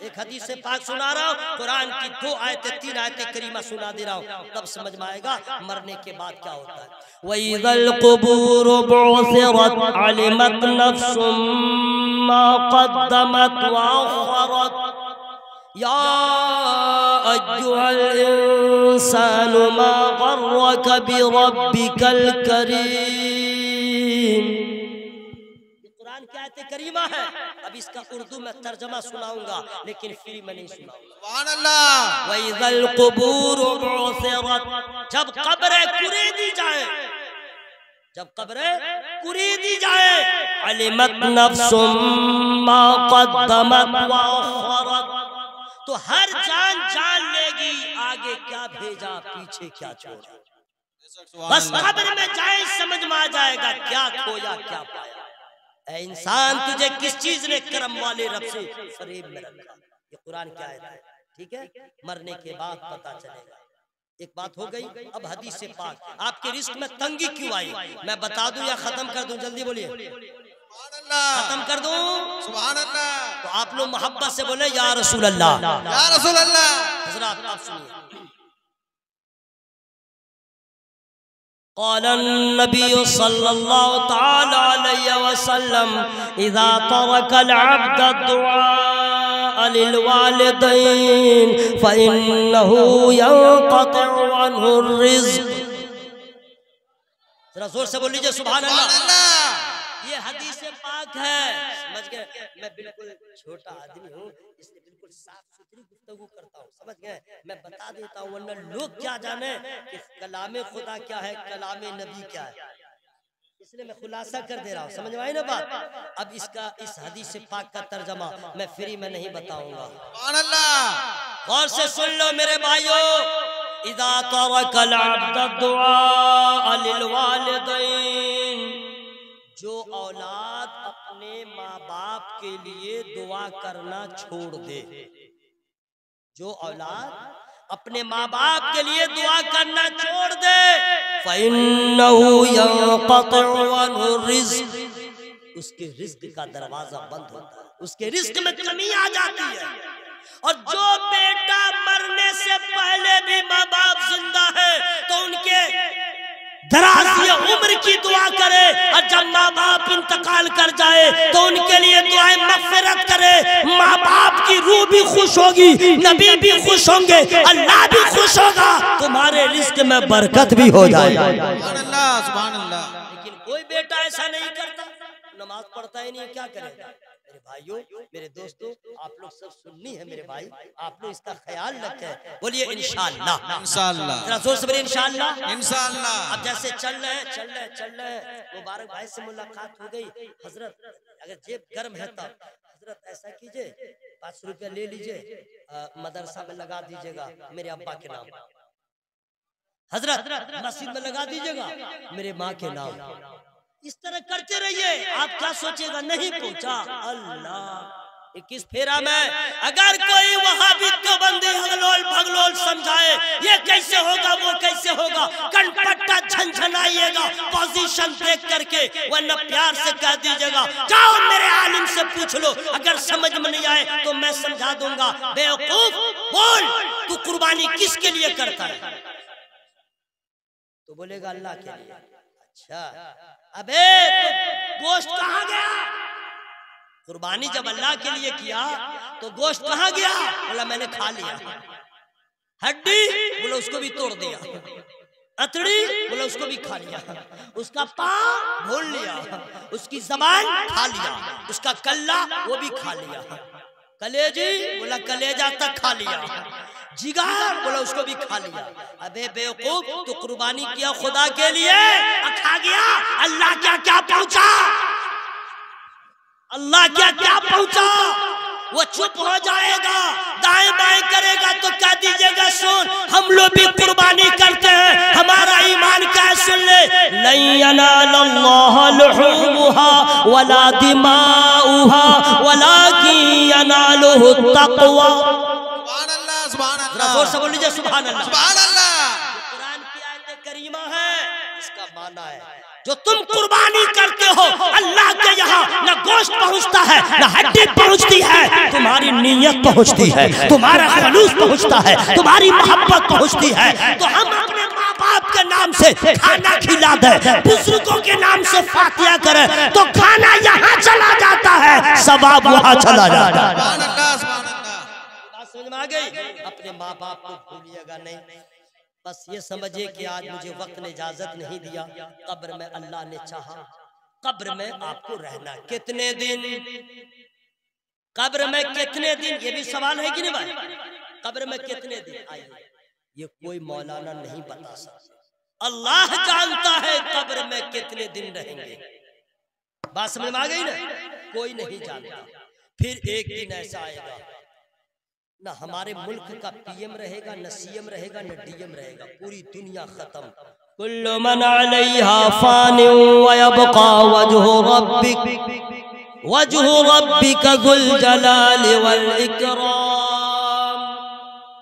एक हदीस से पाक सुना रहा हूँ, कुरान की 2 आयतें 3 आयतें करीमा सुना दे रहा हूँ, तब समझ में आएगा मरने के बाद क्या होता है। वइज़ल क़ुबूर बुअसिरत अलिमत नफ्सुम मा क़द्दमत व अख़रत या अय्युहल इंसानु मा ग़र्रक बिरब्बिकल करीम। कुरान की आयत करीमा है। अब इसका उर्दू में तर्जमा सुनाऊंगा, लेकिन फ्री में नहीं सुनाऊंगा। सुभान अल्लाह। वइज़ल क़ुबूर बुअसिरत, जब कब्रें कुरेदी जाए, जब कब्रें कुरेदी जाए, अलिमत नफ्सुम मा क़द्दमत व अख़रत, तो हर जान जान लेगी आगे क्या भेजा पीछे क्या छोड़ा। बस कब्र में जाए समझ में आ जाएगा क्या खोया क्या पाया। ऐ इंसान, तुझे किस चीज ने करम वाले रब से फरेब में रखा? ये कुरान की आयत है, ठीक है? मरने के बाद पता चलेगा। एक बात हो गई। अब हदीस से पाक, आपके रिस्क में तंगी क्यों आई? मैं बता दूं या खत्म कर दूं? जल्दी बोलिए। खत्म कर दूं? सुभान अल्लाह। तो आप लोग मोहब्बत से बोले या रसूल अल्लाह, या रसूल अल्लाह। हज़रात आप सुनिए। क़ाल नबी सल्लल्लाहु तआला अलैहि वसल्लम इज़ा तरकल अब्द दुआ लिल वालिदैन फ़इन्नहु यंक़तिउ अन्हु रिज़्क़। जरा जोर से बोल लीजिए सुभान अल्लाह। ये हदीस पाक है, समझ गए? मैं बिल्कुल छोटा आदमी हूँ, इसलिए बिल्कुल साफ सुथरी गुफ्तगू करता हूँ, समझ गए? मैं बता देता हूँ, वरना लोग क्या जाने कि कलामे खुदा क्या है, कलामे नबी क्या है, इसलिए मैं खुलासा कर दे रहा हूँ। समझ में आई ना बात? अब इसका इस हदीस पाक का तर्जमा मैं फ्री में नहीं बताऊंगा। सुभान अल्लाह। गौर से सुन लो मेरे भाइयों। इज़ा तरकल अब्द दुआ लिल वालिदैन, जो औलाद अपने माँ बाप के लिए दुआ करना छोड़ दे, जो औलाद अपने माँ बाप के लिए दुआ करना छोड़ दे, फ़इन्नहु यंक़तिउ अन्हु रिज़्क़, उसके रिज़्क़ का दरवाजा बंद होता है, उसके रिज़्क़ में कमी आ जाती है। और जो बेटा मरने से पहले भी माँ बाप जिंदा है तो उनके दराज़ी उम्र की दुआ करे, और जब माँ बाप इंतकाल कर जाए तो उनके लिए दुआएं मग़फ़िरत करे। माँ बाप की रूह भी खुश होगी, नबी भी खुश होंगे, अल्लाह भी खुश होगा, तुम्हारे रिज़्क़ में बरकत भी हो जाएगी। सुभान अल्लाह। सुभान अल्लाह। लेकिन कोई बेटा ऐसा नहीं करता, नमाज पढ़ता ही नहीं, क्या करेगा? मेरे भाइयों, मेरे दोस्तों, आप लोग सब सुन्नी है मेरे भाई, आप लोग इसका ख्याल रखें। बोलिए इंशाअल्लाह। इंशाअल्लाह। जरा जोर से बोलिए इंशाअल्लाह। इंशाअल्लाह। अब जैसे चल रहे हैं, मुबारक भाई से मुलाकात हो गई। हजरत, अगर जेब गर्म है तब हजरत ऐसा कीजिए, 500 रुपया ले लीजिए, मदरसा में लगा दीजिएगा मेरे अब्बा के नाम, हजरत मस्जिद में लगा दीजिएगा मेरे माँ के नाम। इस तरह करते रहिए। आप क्या सोचेगा? नहीं पहुंचा, अल्लाह 21 फेरा में अगर कोई वहाबित्व बंदी हगलोल भगलोल समझाए ये कैसे होगा वो कैसे होगा, कनपट्टा झंझनाइएगा पोजीशन देख करके, वरना प्यार से कह दीजिएगा जाओ मेरे आलिम से पूछ लो, अगर समझ में नहीं आए तो मैं समझा दूंगा। बेवकूफ, बोल तू कुर्बानी किसके लिए करता है? तो बोलेगा अल्लाह के लिए। अच्छा, अबे तो गोश्त कहाँ गया? कुर्बानी जब अल्लाह के लिए किया तो गोश्त कहाँ गया? बोला मैंने खा लिया। हड्डी? बोला बोला उसको भी तोड़ दिया, अतड़ी बोला उसको भी खा लिया, उसका पाँव भून लिया, उसकी जबान खा लिया, उसका कल्ला वो भी खा लिया, कलेजी बोला कलेजा तक खा लिया, जिगर बोला उसको भी खा लिया। अबे बेवकूफ, तो कुर्बानी किया खुदा के लिए, खा गया, अल्लाह क्या क्या पहुंचा, अल्लाह क्या क्या पहुंचा। वो चुप हो जाएगा, दाएं बाएं करेगा तो क्या दीजिएगा, सुन हम लोग भी कुर्बानी करते हैं, हमारा ईमान क्या है, सुन ले, लन यनालल्लाह लुहूमुहा वला दिमाउहा वलाकिन यनालुहु तक़वा। सुभान अल्लाह, सुभान अल्लाह, जोर से बोल लीजिए सुभान अल्लाह। सुभान अल्लाह। कुरान की आयत करीमा है, इसका माना है जो तुम कुर्बानी करते हो अल्लाह के यहाँ न गोश्त पहुँचता है न हड्डी पहुँचती है, तुम्हारी नीयत पहुँचती है, तुम्हारा खलूस पहुँचता है, तुम्हारी मोहब्बत पहुँचती है। तो हम अपने माँ बाप के नाम से खाना खिला दे, बुजुर्गों के नाम से फातिहा करें तो खाना यहाँ चला जाता है, सवाब वहाँ चला जाता है। सुभान अल्लाह, सुभान अल्लाह। बात समझ में आ गई? अपने माँ बाप को भूलिएगा नहीं। बस ये समझिए कि आज मुझे वक्त ने इजाजत नहीं दिया, कब्र में अल्लाह ने चाहा, कब्र में आपको रहना कितने दिन, कब्र में कितने दिन, ये भी सवाल है कि नहीं भाई, कब्र में कितने दिन, आइए ये कोई मौलाना नहीं बता सकता, अल्लाह जानता है कब्र में कितने दिन रहेंगे। बात समझ में आ गई ना, कोई नहीं जानता। फिर एक दिन ऐसा आएगा न हमारे मुल्क का पीएम रहेगा, न सीएम रहेगा, न डीएम रहेगा, पूरी दुनिया खत्म। कुल्लु मन अलैहा फानि व यबका वजहु रब्बिका जुल जलाली वल इकराम।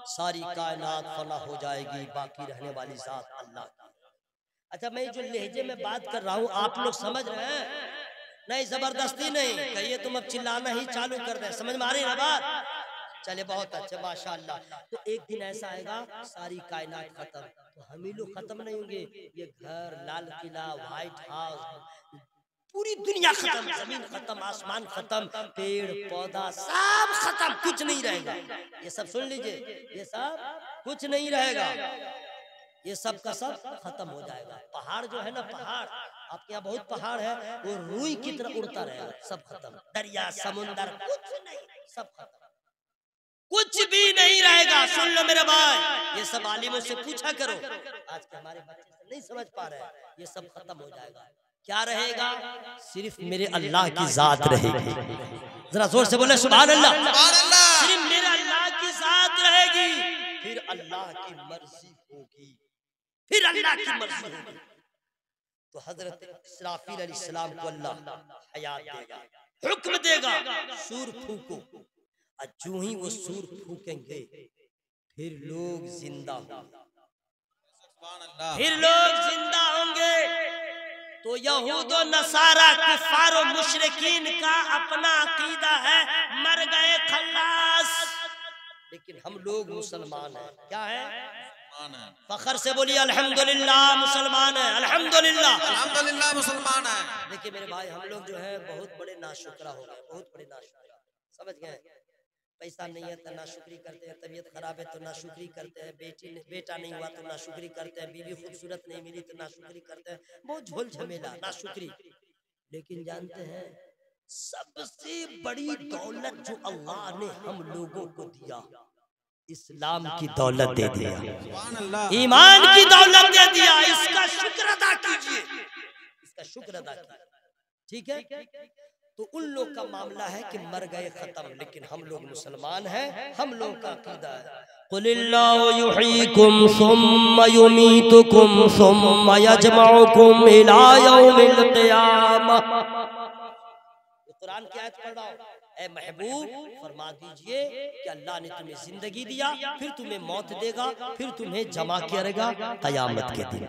सारी कायनात फना हो जाएगी, बाकी रहने वाली जात अल्लाह की। अच्छा, मैं जो लहजे में बात कर रहा हूँ आप लोग समझ रहे हैं? नहीं, जबरदस्ती नहीं, कहिए तुम अब चिल्लाना ही चालू कर दे, समझ में आ रही ना बात? चले बहुत अच्छे, माशाअल्लाह। तो एक दिन ऐसा आएगा सारी कायनात खत्म, तो हम ही लोग खत्म नहीं होंगे, ये घर, लाल किला, व्हाइट हाउस, पूरी दुनिया खत्म, जमीन खत्म, आसमान खत्म, पेड़ पौधा सब खत्म, कुछ नहीं रहेगा। ये सब सुन लीजिए, ये सब कुछ नहीं रहेगा, ये सब का सब खत्म हो जाएगा। पहाड़ जो है ना, पहाड़ आपके यहाँ बहुत पहाड़ है, वो रूई की तरह उड़ता रहेगा, सब खत्म, दरिया समुंदर कुछ नहीं, सब खत्म, कुछ भी नहीं रहेगा। सुन लो मेरे भाई, ये सब आलिमों से पूछा करो, आज के हमारे बच्चे नहीं समझ पा रहे हैं, ये सब खत्म हो जाएगा। क्या रहेगा? सिर्फ मेरे अल्लाह की जात रहेगी। जरा जोर से बोले सुभान अल्लाह, सुभान अल्लाह। सिर्फ मेरे अल्लाह की जात रहेगी, फिर अल्लाह की मर्जी होगी, फिर अल्लाह की मर्जी होगी। तो हजरत इसराफील अलैहिस्सलाम को अल्लाह हयात देगा, हुक्म देगा, सूर फूको, और जो ही वो सूर फूकेंगे फिर लोग जिंदा होंगे, फिर लोग जिंदा होंगे। तो यहूद और नसारा कुफार और मुशरिकीन का अपना अकीदा है, मर गए खल्लास, लेकिन हम लोग मुसलमान हैं। क्या है? फखर से बोलिए अल्हम्दुलिल्लाह मुसलमान है, अल्हम्दुलिल्लाह, अल्हम्दुलिल्लाह मुसलमान है। देखिए मेरे भाई, हम लोग जो है बहुत बड़े नाशुक्रा हो गए, बहुत बड़े नाशुक्रा, समझ गए? पैसा नहीं है तो नाशुक्री करते हैं, तबीयत खराब है तो नाशुक्री करते हैं, बेटा नहीं हुआ तो नाशुक्री करते हैं, बीवी खूबसूरत नहीं मिली तो नाशुक्री करते हैं, बहुत झोल झमेला नाशुक्री। लेकिन जानते हैं सबसे बड़ी दौलत जो अल्लाह ने हम लोगों को दिया, इस्लाम की दौलत दे दिया, ईमान की दौलत दे दिया, इसका शुक्र अदा कीजिए, इसका शुक्र अदा कीजिए, ठीक है? तो उन लोग का मामला है कि मर गए खत्म, लेकिन हम लोग मुसलमान हैं, हम लोग का अकीदा है कुलिल्लाहु युहयीकुम सुम्मा युमीतुकुम सुम्मा यजमउकुम इला यौमिल क़ियामह। कुरान की आयत पढ़ रहा हूं, ऐ महबूब फरमा दीजिए कि अल्लाह ने तुम्हें जिंदगी दिया, फिर तुम्हें मौत देगा, फिर तुम्हें जमा करेगा क़यामत के दिन।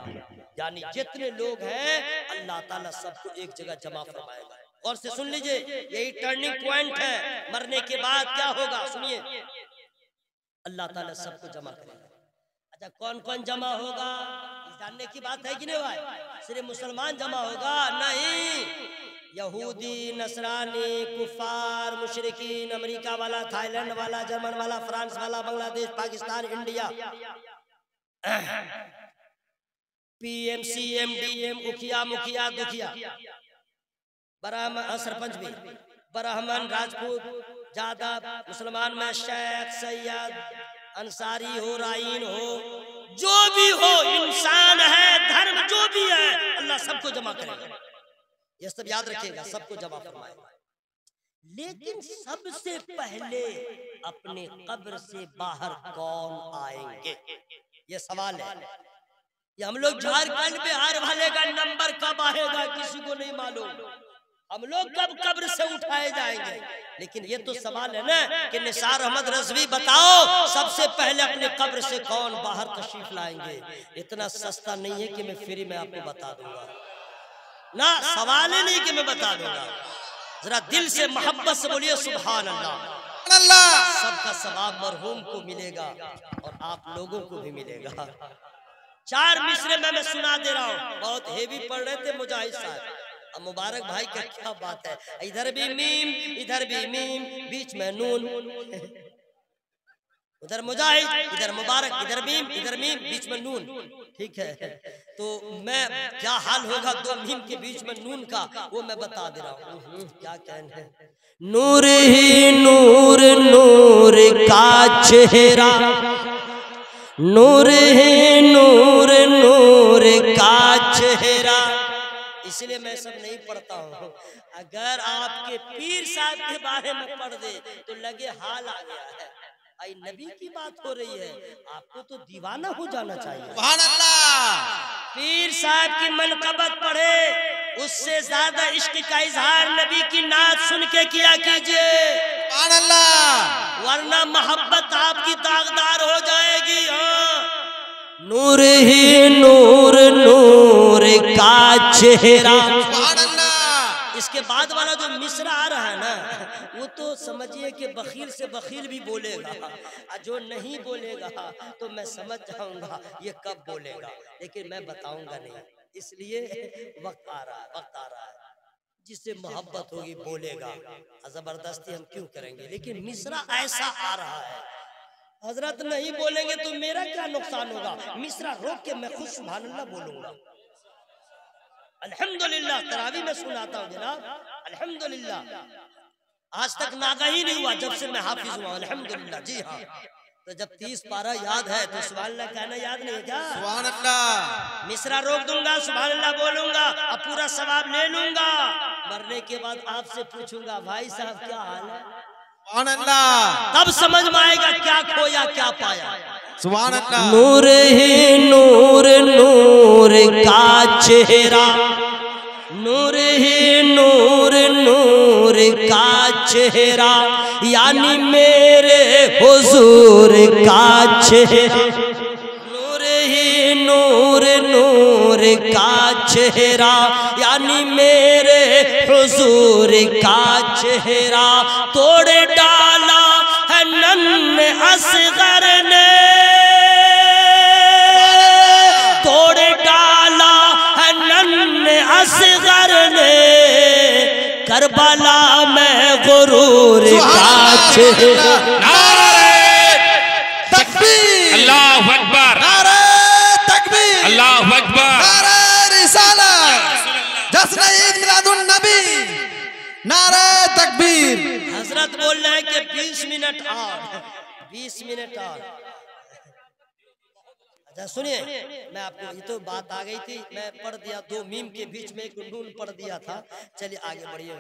यानी जितने लोग हैं अल्लाह ताला सबको एक जगह जमा फरमाएगा। और से सुन लीजिए, यही टर्निंग पॉइंट है, मरने के बाद क्या होगा सुनिए, अल्लाह ताला सबको जमा करेगा। अच्छा, कौन कौन जमा होगा जानने की बात है कि नहीं भाई? सिर्फ मुसलमान जमा होगा? नहीं, यहूदी, नसरानी, कुफार, मुशरिकीन, अमेरिका वाला, थाईलैंड वाला, जर्मन वाला, फ्रांस वाला, Bangladesh, Pakistan, India, PM CM DM उखिया मुखिया दुखिया ब्राह्मण सरपंच भी ब्राह्मण राजपूत जादव मुसलमान में शेख सैयद अंसारी हो राइन हो जो भी हो इंसान है धर्म जो भी है अल्लाह सबको जमा करेगा। ये सब याद रखिएगा, सबको जमा फरमाएगा। लेकिन सबसे पहले अपने कब्र से बाहर कौन आएंगे, ये सवाल है। ये हम लोग झारखंड बिहार वाले का नंबर कब आएगा किसी को नहीं मालूम, हम लोग कब कब्र से उठाए जाएंगे। लेकिन ये तो सवाल है ना कि निसार अहमद रज़वी बताओ सबसे पहले अपने कब्र से कौन बाहर तशरीफ लाएंगे। इतना सस्ता नहीं है कि मैं फ्री में आपको बता दूंगा ना, सवाल ही नहीं कि मैं बता दूंगा। जरा दिल से मोहब्बत से बोलिए सुभान अल्लाह। सबका सवाब मरहूम को मिलेगा और आप लोगों को भी मिलेगा। 4 मिसरे मैं सुना दे रहा हूँ, बहुत हेवी पढ़ रहे थे मुजाहिद साहब। अब मुबारक भाई का क्या बात है, इधर भी मीम इधर भी मीम बीच में नून, उधर मुजाहिद इधर मुबारक इधर मीम बीच में नून, ठीक है। तो मैं क्या हाल होगा 2 मीम के बीच में नून का वो मैं बता दे रहा हूँ। क्या कहना है, नूर ही नूर नूर का चेहरा, नूर ही नूर नूर का चेहरा। इसलिए मैं सब नहीं पढ़ता हूँ। अगर आपके पीर साहब के बारे में पढ़ दे तो लगे हाल आ गया है। आई नबी की बात हो रही है, आपको तो दीवाना हो जाना चाहिए। सुभान अल्लाह। पीर साहब की मनकबत पढ़े, उससे ज्यादा इश्क का इजहार नबी की नात सुन के किया कीजिए, सुभान अल्लाह, वरना मोहब्बत आपकी दागदार हो जाएगी। हाँ, नूर ही नूर नूर का चेहरा। सुभान अल्लाह। इसके बाद वाला जो मिसरा आ रहा है ना, वो तो समझिए कि बखील से बखील भी बोलेगा, जो नहीं बोलेगा तो मैं समझ जाऊंगा ये कब बोलेगा, लेकिन मैं बताऊंगा नहीं। इसलिए वक्त आ रहा है जिससे मोहब्बत होगी बोलेगा। जबरदस्ती हम क्यों करेंगे, लेकिन मिसरा ऐसा आ रहा है, हजरत नहीं बोलेंगे तो मेरा क्या नुकसान होगा। मिसरा रोक के मैं खुद सुभान अल्लाह बोलूंगा। अल्हम्दुलिल्लाह तरावी में सुनाता हूँ जनाब, अल्हम्दुलिल्लाह। आज तक नागाही नहीं हुआ जब से मैं हाफिज हुआ, अल्हम्दुलिल्लाह। जी हाँ, तो जब 30 पारा याद है तो सुभान अल्लाह कहना याद नहीं है क्या? सुभान अल्लाह। मिसरा रोक दूंगा, सुभान अल्लाह बोलूंगा, अब पूरा सवाब ले लूंगा। मरने के बाद आपसे पूछूंगा भाई साहब क्या हाल है, सुभान अल्लाह। तब समझ में आएगा क्या खोया क्या पाया। सुभान अल्लाह। नूर ही नूर नूर का चेहरा, नूर ही नूर नूर का चेहरा, यानी मेरे हुजूर का चेहरा। नूर ही नूर नूर का चेहरा, यानी मेरे हुजूर का चेहरा। तोड़ डाला है नन्हे असगर ने, तोड़ डाला है नन्हे असगर ने, करबला में गुरूर का चेहरा। नारे तकबीर, अल्लाहु अकबर, नारे तकबीर, अल्लाहु अकबर, नारे रिसालत, जश्न ईद मिलादुन नबी, नारे तकबीर। हजरत बोल रहे हैं कि 20 मिनट और 20 मिनट और। अच्छा सुनिए, मैं आपको, ये तो बात आ गई थी, मैं पढ़ दिया 2 मीम के बीच में एक नून पढ़ दिया था। चलिए आगे बढ़िए।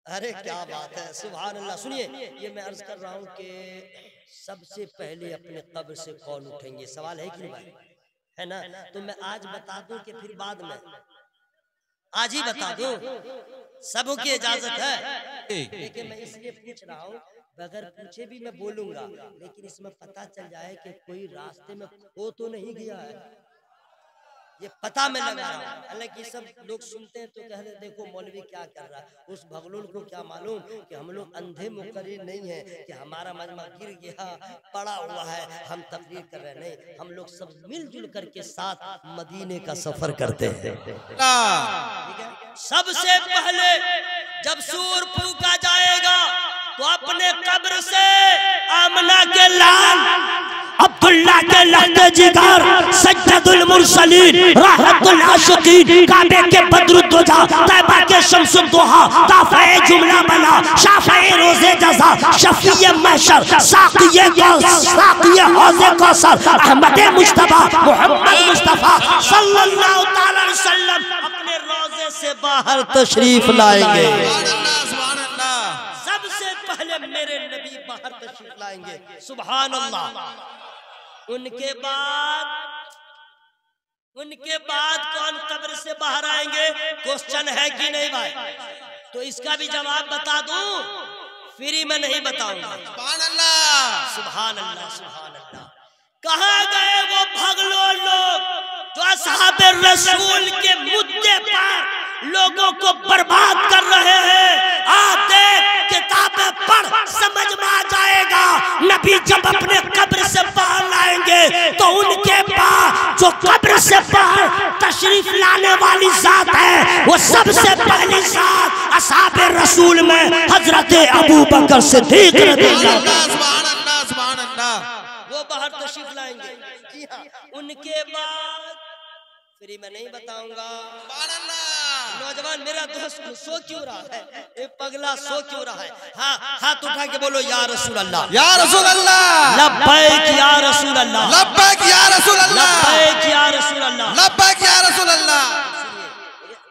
अरे क्या बात है, सुभान अल्लाह। सुनिए, ये मैं अर्ज कर रहा हूँ कि सबसे पहले अपने कब्र से कौन उठेंगे, सवाल है कि नहीं भाई, है ना? तो मैं आज बता दूं कि फिर बाद में, आज ही बता दूं, सबों की इजाजत है। लेकिन मैं इसलिए पूछ रहा हूँ, बगैर पूछे भी मैं बोलूंगा, लेकिन इसमें पता चल जाए कि कोई रास्ते में खो तो नहीं गया है, ये पता मैं लगा रहा हूँ। हालांकि सब लोग सुनते हैं तो कहते हैं देखो मौलवी क्या कर रहा है, उस भगलूल को क्या मालूम कि हम लोग अंधे मुकर्रिर नहीं है कि हमारा मजमा गिर गया पड़ा हुआ है हम तकरीर कर रहे, नहीं, हम लोग सब मिलजुल करके साथ मदीने का सफर करते हैं। सबसे पहले जब सूर फूका जाएगा तो अपने कब्र से आमना के लाल अब्दुल्ला जिगर, सज्जदुल मुरसलीन, राहतुल आशिकीन, काबे के बद्रुद्दोजा, तैबा के शम्सुद्दोहा, दाफ़े जुमला बना, शाफ़े रोज़े जज़ा, शफ़ीए महशर, साक़िए हौज़े कौसर, अहमद मुज्तबा मोहम्मद मुस्तफ़ा सल्लल्लाहु तआला अलैहि वसल्लम अपने रोज़े से बाहर तशरीफ लाएंगे। सुभान अल्लाह। सबसे पहले मेरे नबी बाहर तशरीफ लाएंगे। सुभान अल्लाह। उनके बाद कौन कब्र से बाहर आएंगे? क्वेश्चन है कि नहीं भाई? तो इसका भी जवाब बता दूं, फ्री में नहीं बताऊंगा। सुभान अल्लाह। सुभान अल्लाह, सुभान अल्लाह। कहाँ गए वो भगलो लोग जो असहाबे रसूल के मुद्दे पर लोगों को बर्बाद कर रहे हैं? आ देख, किताबें पढ़, समझ में आ जाएगा। नबी जब अपने कब्र से बाहर लाएंगे तो उनके पास जो कब्र से बाहर तशरीफ लाने वाली जात है, वो सबसे पहली जात असहाबे रसूल में हजरत अबू बकर सिद्दीक रज़ियल्लाहु सुभान अल्लाह, सुभान अल्लाह। वो बाहर तशरीफ लाएंगे। जी हाँ, उनके बाद फ्री में नहीं बताऊंगा। सुभान अल्लाह। नौजवान मेरा दोस्त सो क्यों रहा है? ये पगला सो क्यों रहा है? हाँ, हाथ उठा के बोलो या रसूल अल्लाह, या रसूल अल्लाह, लब्बैक या रसूल अल्लाह, लब्बैक या रसूल अल्लाह, लब्बैक या रसूल अल्लाह, लब्बैक या रसूल अल्लाह।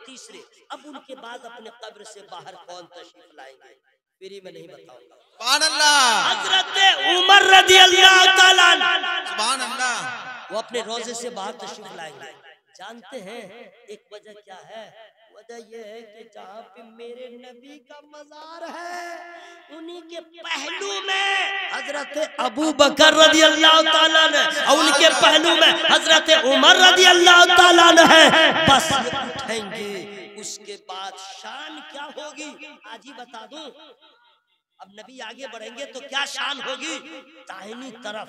तीसरे, अब उनके बाद अपने कब्र से बाहर कौन तशरीफ लाएंगे? फ्री में नहीं बताऊंगा। सुभान अल्लाह, हजरत उमर रज़ियल्लाहु ताला अन्हु, सुभान अल्लाह। वो अपने रोजे से बाहर तशरीफ लाएंगे। जानते हैं एक वजह क्या है? वजह यह है कि जहाँ पे मेरे नबी का मजार है, उन्हीं के पहलू में हजरत अबू बकर रज़ियल्लाहु ताला ने, और उनके पहलू में हजरत उमर रज़ियल्लाहु ताला ने है। बस ये उठेंगे, उसके बाद शान क्या होगी आज ही बता दूं। अब नबी आगे बढ़ेंगे तो क्या शान होगी? दाहिनी तरफ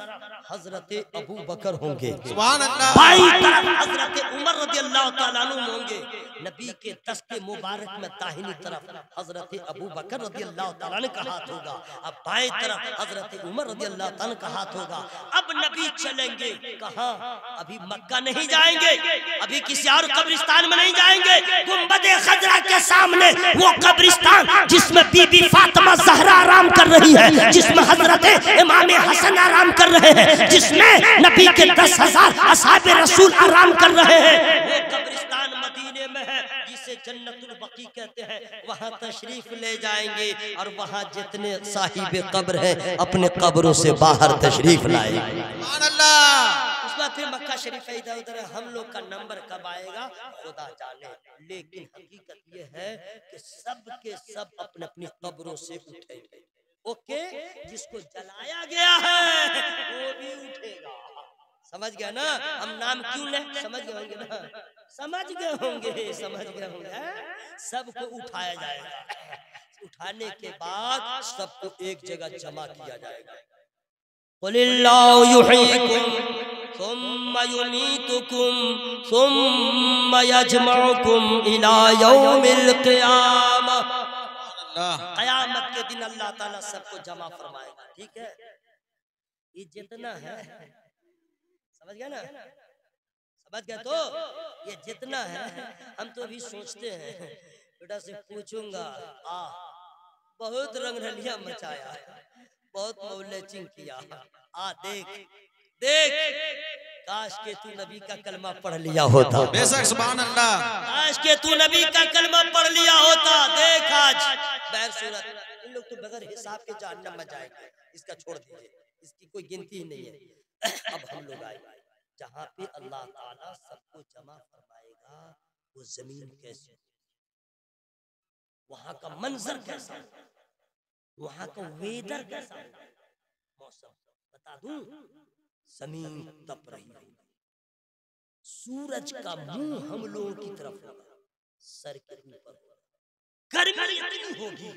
हजरत अबू बकर होंगे, सुभान अल्लाह। बाईं तरफ हजरत उमर रज़ियल्लाहु ताला अन्हु होंगे। नबी के दस्ते मुबारक में दाहिनी तरफ हजरत अबू बकर रज़ियल्लाहु ताला अन्हु का हाथ होगा, अब बाएं तरफ हजरत उमर रज़ियल्लाहु ताला अन्हु का हाथ होगा। अब नबी चलेंगे कहाँ? अभी मक्का नहीं जाएंगे, अभी किसी और कब्रिस्तान में नहीं जाएंगे। गुंबद खजरा के सामने वो कब्रिस्तान जिसमें बीबी फातिमा ज़हरा आराम कर रही है, जिसमें हजरत इमाम हसन आराम कर रहे हैं, जिसमें नबी के 10,000 असहाबे रसूल आराम कर रहे हैं, वो कब्रिस्तान मदीने में है जिसे जन्नतुल बकी कहते हैं। वहां तशरीफ ले जाएंगे और वहां जितने साहिबे कब्र हैं अपने कब्रों से बाहर तशरीफ लाएंगे। सुभान अल्लाह। उस बात फिर मक्का शरीफ है, इधर उधर हम लोग का नंबर कब आएगा खुदा जाने। लेकिन हकीकत ये है कि सब के सब अपने अपनी कब्रों से उठेंगे। ओके, जिसको जलाया गया है वो भी उठेगा। समझ गया ना? हम नाम क्यों ले? समझ गए होंगे ना? समझ गए होंगे, समझ गए होंगे। सबको उठाया जाएगा, उठाने के बाद सबको एक जगह जमा किया जाएगा। कुलिल्लाहु युहयिकुम सुम्मा युमीतुकुम सुम्मा यजमउकुम इला यौमिल क़ियामह। क़यामत के दिन अल्लाह ताला सबको जमा फरमाएगा। ठीक है, ये जितना है, समझ गया ना? समझ गया? तो ये जितना है, हम तो अभी सोचते हैं, बेटा से पूछूंगा, बहुत रंगरलिया मचाया, बहुत मौलेचिंग किया, देख देख, काश के तू नबी का कलमा पढ़ लिया होता। बेशक, सुभान अल्लाह। काश के तू नबी का कलमा पढ़ लिया होता। देख आज बैर सूरत, इन लोग तो बगैर हिसाब के जहन्नम में जाएंगे। इसका छोड़ दीजिए, इसकी कोई गिनती ही नहीं है। अब हम लोग आए जहाँ पे अल्लाह ताला सबको जमा फरमाएगा, वो जमीन कैसी, वहां का मंजर कैसा, वहां का वेदर कैसा, मौसम बता दूं। जमीन तप रही होगी, सूरज का मुंह हम लोगों की तरफ होगा, सर के ऊपर गर्मी इतनी होगी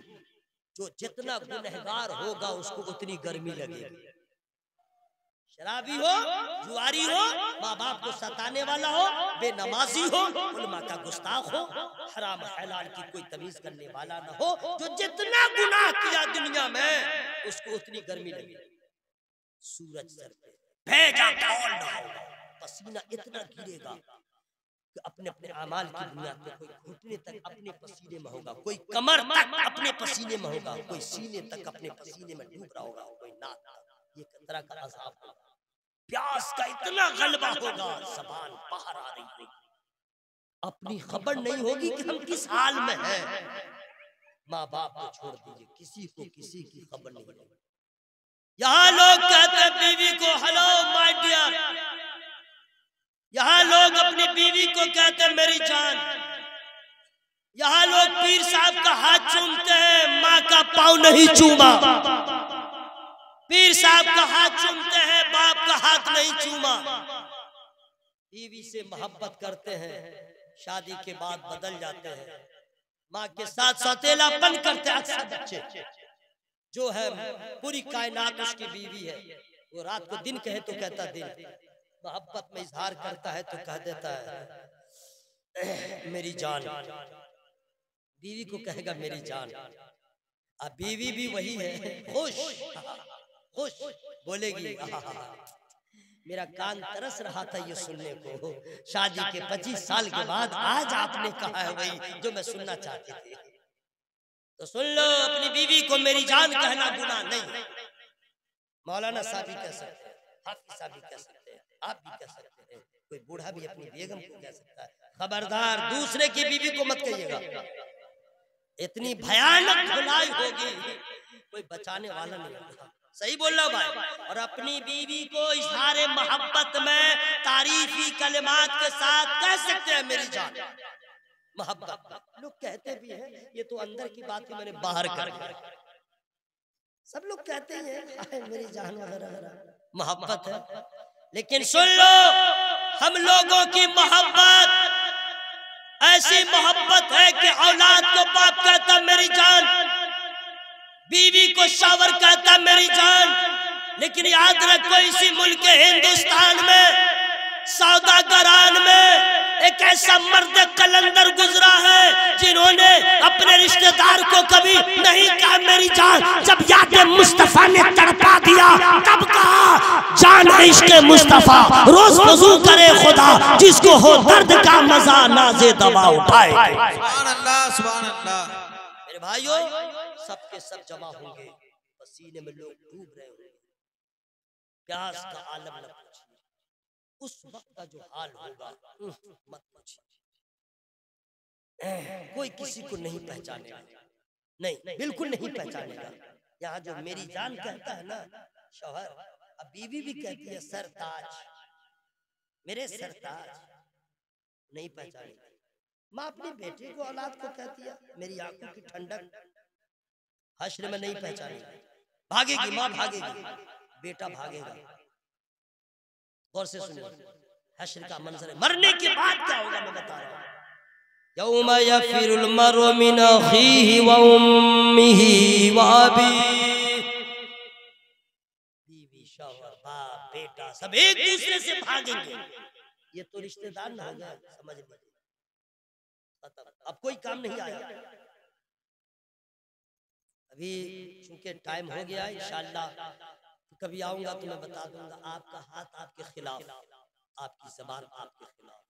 जो जितना गुनहगार होगा उसको उतनी गर्मी लगेगी। शराबी हो, जुआरी हो, माँ बाप को सताने वाला हो, बेनमाजी हो, उलमा का गुस्ताख हो, हराम हलाल की कोई तमीज करने वाला ना हो, जो जितना गुनाह किया दुनिया में उसको उतनी गर्मी लगेगी। सूरज सर पे, भेजा खोल रहा होगा, पसीना इतना गिरेगा कि अपने अपने अमाल की बुनियाद पे कोई घुटने तक अपने पसीने में होगा, कोई कमर तक अपने पसीने में होगा, कोई सीने तक अपने पसीने में डूब रहा होगा, कोई नाक तक। ये तरह का अज़ाब होगा, प्यास का इतना गलबा होगा, ज़बान बाहर आ रही होगी, अपनी खबर नहीं होगी कि हम किस हाल में हैं। माँ बाप को छोड़ दीजिए, किसी को किसी की खबर नहीं होगी। यहाँ लोग कहते हैं बीवी को हेलो माय डियर, यहाँ लोग अपनी बीवी को कहते हैं मेरी जान, यहाँ लोग पीर साहब का हाथ चूमते हैं, माँ का पाँव नहीं चूमा। पीर साहब का हाथ चूमते हैं, बाप का हाथ नहीं चूमा। बीवी से मोहब्बत करते हैं, शादी के बाद बदल जाते हैं, माँ के साथ सौतेलापन करते हैं। अक्सर बच्चे जो है पूरी कायनात उसकी बीवी है, वो रात को दिन कहे तो कहता दिन, मोहब्बत में इजहार करता है तो कह देता है मेरी जान, बीवी को कहेगा मेरी जान। अब बीवी भी वही है, खुश खुश बोलेगी मेरा कान तरस रहा था ये सुनने को, शादी के 25 साल के बाद आज आपने कहा है वही जो मैं सुनना चाहती थी। तो सुन लो, अपनी बीवी को मेरी जान कहना गुनाह नहीं। मौलाना साहब भी कह सकते हैं, हाफिज साहब भी कह सकते हैं, आप भी कह सकते हैं, कोई बूढ़ा भी अपनी बेगम को कह सकता है। खबरदार दूसरे की बीवी को मत कहिएगा, इतनी भयानक धुलाई होगी कोई बचाने वाला नहीं होगा। सही बोल रहा भाई। और अपनी बीवी को इज़हारे मोहब्बत में तारीफी कलिमात के साथ कह सकते हैं मेरी जान, मोहब्बत। लोग कहते भी हैं, ये तो अंदर की बात है, मैंने बाहर कर दी। सब लोग कहते हैं मेरी जान वगैरह मोहब्बत है, लेकिन सुन लो, हम लोगों की मोहब्बत ऐसी मोहब्बत है कि औलाद को बाप कहता मेरी जान, बीवी को शावर कहता मेरी जान। लेकिन याद रखो, इसी मुल्क के हिंदुस्तान में सौदागरान में एक ऐसा मर्द कलंदर गुजरा है जिन्होंने अपने रिश्तेदार को कभी नहीं कहा मेरी जान। जब याद मुस्तफा ने तड़पा दिया तब कहा जान इश्क मुस्तफा, रोज वजू करे खुदा जिसको हो दर्द का मजा नाज़े दवा उठाए। सुभान अल्लाह, सुभान अल्लाह। मेरे भाइयों, सबके सब जमा होंगे, पसीने में लोग डूब रहे होंगे, प्यास का आलम न पूछिए, उस वक्त का जो हाल होगा मत पूछिए। कोई किसी को नहीं पहचानेगा, नहीं बिल्कुल नहीं पहचानेगा। यहाँ जो मेरी जान कहता है ना शौहर, अब बीवी भी कहती है सरताज, मेरे सरताज, नहीं पहचानेगा। माँ अपनी बेटे को औलाद को कहती है मेरी आंखों की ठंडक, हश्र में नहीं पहचानेगी, भागेगी माँ, भागेगी, बेटा भागेगा। गौर से सुनिए, हश्र का मंजर है, मरने के बाद क्या होगा मैं बता रहा हूँ। यौम यफिरुल मरउ मिन अखीहि व उम्मिहि व अबीहि, बीवी, शौहर, बाप, बेटा सब एक दूसरे से भागेंगे। ये तो रिश्तेदार ना हो गया, समझ लीजिए, अब कोई काम नहीं आया। अभी चूंकि टाइम हो गया, इंशाअल्लाह कभी आऊंगा तो मैं बता दूंगा। आपका हाथ आपके खिलाफ, आपकी जबान आपके खिलाफ,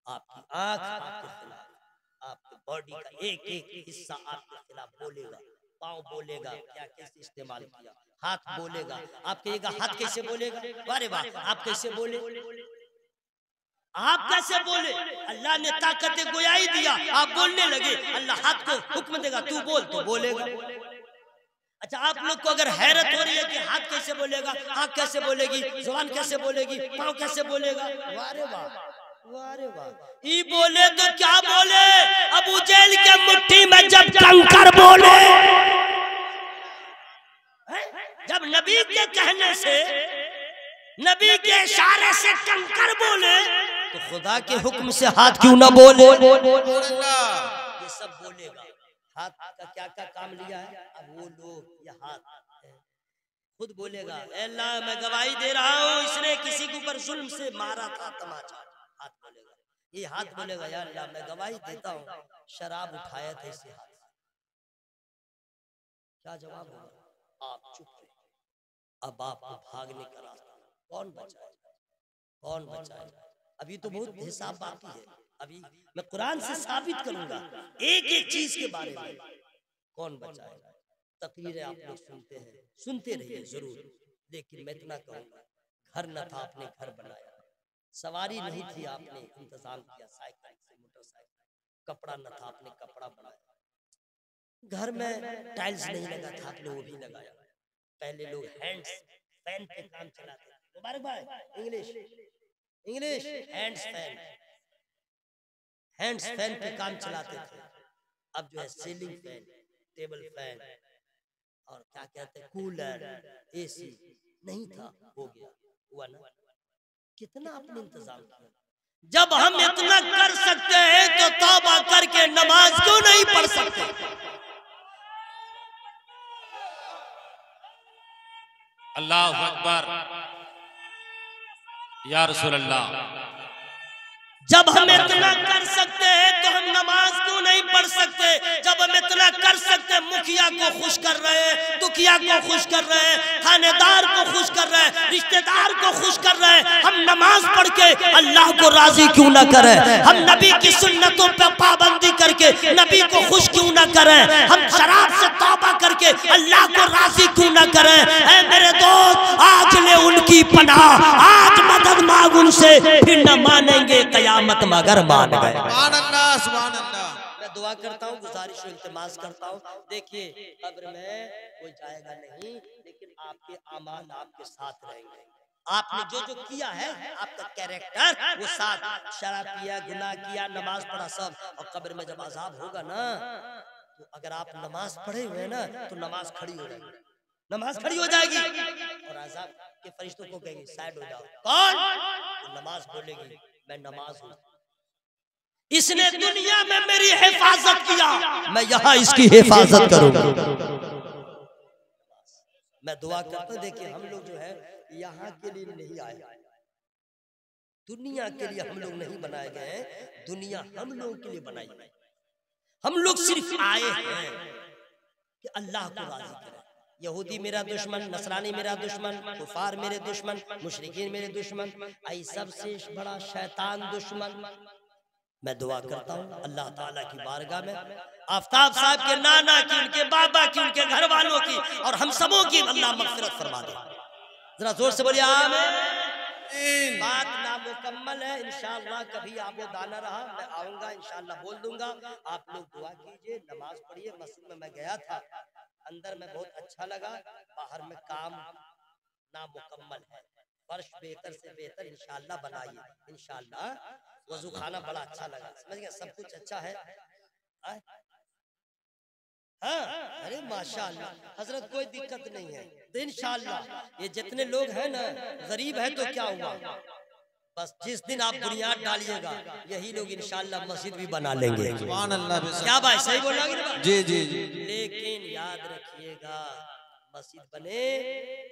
आपकी आंख आपके खिलाफ, आपके बॉडी का एक एक हिस्सा आपके खिलाफ बोलेगा। पाँव बोलेगा क्या कैसे इस्तेमाल किया, हाथ बोलेगा, आप कहिएगा हाथ कैसे बोलेगा, वारे वाह आप कैसे बोले, आप कैसे बोले, अल्लाह ने ताकत गोयाई दिया, आप बोलने लगे, अल्लाह हाथ को हुक्म देगा तू बोल, तो बोलेगा। अच्छा, आप लोग को अगर हैरत हो रही है कि हाथ कैसे बोलेगा, आंख कैसे बोलेगी, जुबान कैसे बोलेगी, पाँव कैसे बोलेगा, वारे वाह वारे वाह, ये बोले तो क्या बोले, अबू जेल के मुट्ठी में जब कंकर बोले, जब नबी के कहने से, नबी के इशारे से कंकर बोले, तो खुदा के हुक्म से हाथ क्यों ना बोले। ये सब बोलेगा। हाथ का क्या क्या काम लिया है, अब वो लोग, ये हाथ खुद बोलेगा, अल्लाह मैं गवाही दे रहा हूँ इसने किसी के ऊपर जुल्म से मारा था तमाचा, हाथ बोलेगा। ये हाथ बोलेगा या अल्लाह मैं गवाही देता हूँ शराब उठाया था इसे हाथ से। क्या जवाब होगा, आप चुप रहे, अब आपको भागने का रास्ता, कौन बचाएगा, कौन बचाएगा? अभी तो बहुत हिसाब बाकी है। अभी मैं कुरान से साबित करूंगा एक एक चीज के बारे में, कौन बचाएगा। तकरीरें आप लोग सुनते हैं, सुनते रहिए जरूर, लेकिन मैं इतना कहूंगा, घर न था आपने घर बनाया, सवारी नहीं थी आपने इंतजाम किया साइकिल से मोटरसाइकिल, कपड़ा न था आपने कपड़ा बनाया, घर में टाइल्स नहीं लगा था आपने वो भी लगाया। पहले लोग हैंड्स फैन पे काम चलाते थे। मुबारक भाई, इंग्लिश इंग्लिश, हैंड्स फैन पे काम चलाते थे। अब जो है सीलिंग फैन, टेबल फैन और क्या कहते हैं कूलर, एसी नहीं था, हो गया, हुआ ना। कितना आपने इंतजाम किया। जब हम इतना कर सकते हैं तो तौबा करके नमाज क्यों नहीं पढ़ सकते? अल्लाह अकबर या रसूल अल्लाह। जब हम इतना कर सकते हैं तो हम नमाज क्यों नहीं पढ़ सकते? जब हम इतना कर सकते, मुखिया को खुश कर रहे हैं, दुखिया को खुश कर रहे हैं, थानेदार को खुश कर रहे हैं, रिश्तेदार को खुश कर रहे हैं, हम नमाज पढ़ के अल्लाह को राजी क्यों ना करें? हम नबी की सुन्नतों पर पाबंदी करके नबी को खुश क्यों ना करें? हम शराब से तौबा करके अल्लाह को राजी क्यों ना करें? ऐ मेरे दोस्त, आज ले उनकी पनाह, आज मदद मांग उनसे, फिर न मानेंगे कयामत मगर मान गए। सुभान अल्लाह, सुभान अल्लाह। मैं दुआ करता हूँ, गुजारिश और इल्तिमास करता हूँ, देखिए कब्र में कोई जाएगा नहीं, लेकिन आपके अमाल आपके साथ रहेंगे। आपने जो जो किया है, आपका कैरेक्टर वो साथ, शराब पिया, गुनाह किया, नमाज पढ़ा सब, और कब्र में जब अजाब होगा ना, तो अगर आप नमाज पढ़े हुए ना तो नमाज खड़ी हो जाएगी, नमाज खड़ी हो जाएगी, और अजाब के फरिश्तों को कहेंगे साइड हो जाओ। कौन? तो नमाज बोलेगी मैं नमाज हूँ, इसने दुनिया में मेरी हिफाजत किया, मैं यहाँ इसकी हिफाजत करूंगा। मैं दुआ करता हूँ, देखिए हम लोग जो है यहाँ के लिए नहीं आए, दुनिया के लिए हम लोग नहीं बनाए गए हैं, दुनिया हम लोगों के लिए बनाई गई। हम लोग सिर्फ आए हैं कि अल्लाह को राजी करें। यहूदी मेरा दुश्मन, नसरानी मेरा दुश्मन, कुफार मेरे दुश्मन, मुशरिकीन मेरे दुश्मन, आई सबसे बड़ा शैतान दुश्मन। मैं दुआ करता हूँ अल्लाह ताला की बारगाह में, आफ्ताब साहब के नाना की, उनके बाबा की, उनके घर वालों की और हम सबों की अल्लाह मग़फ़िरत फरमा दे। जरा जोर से बोलिए आमीन। बात नामुकम्मल है, इंशाअल्लाह कभी आपको दाना रहा मैं आऊंगा, इंशाअल्लाह बोल दूंगा। आप लोग दुआ कीजिए, नमाज पढ़िए। मस्जिद में मैं गया था, अंदर में बहुत अच्छा लगा, बाहर में काम नामुकम्मल है, फर्श बेहतर से बेहतर इंशाअल्लाह बनाइए, इंशाअल्लाह। वजू खाना बड़ा अच्छा लगा, समझ गए, सब कुछ अच्छा है। हाँ, अरे माशाअल्लाह हजरत, कोई दिक्कत नहीं है, तो इंशाअल्लाह ये जितने लोग हैं ना, गरीब है तो क्या हुआ, बस जिस दिन आप बुनियाद डालिएगा यही लोग इंशाअल्लाह मस्जिद भी बना लेंगे। सुभान अल्लाह। क्या भाई सही बोला कि नहीं? जी जी जी। लेकिन याद रखिएगा, मस्जिद बने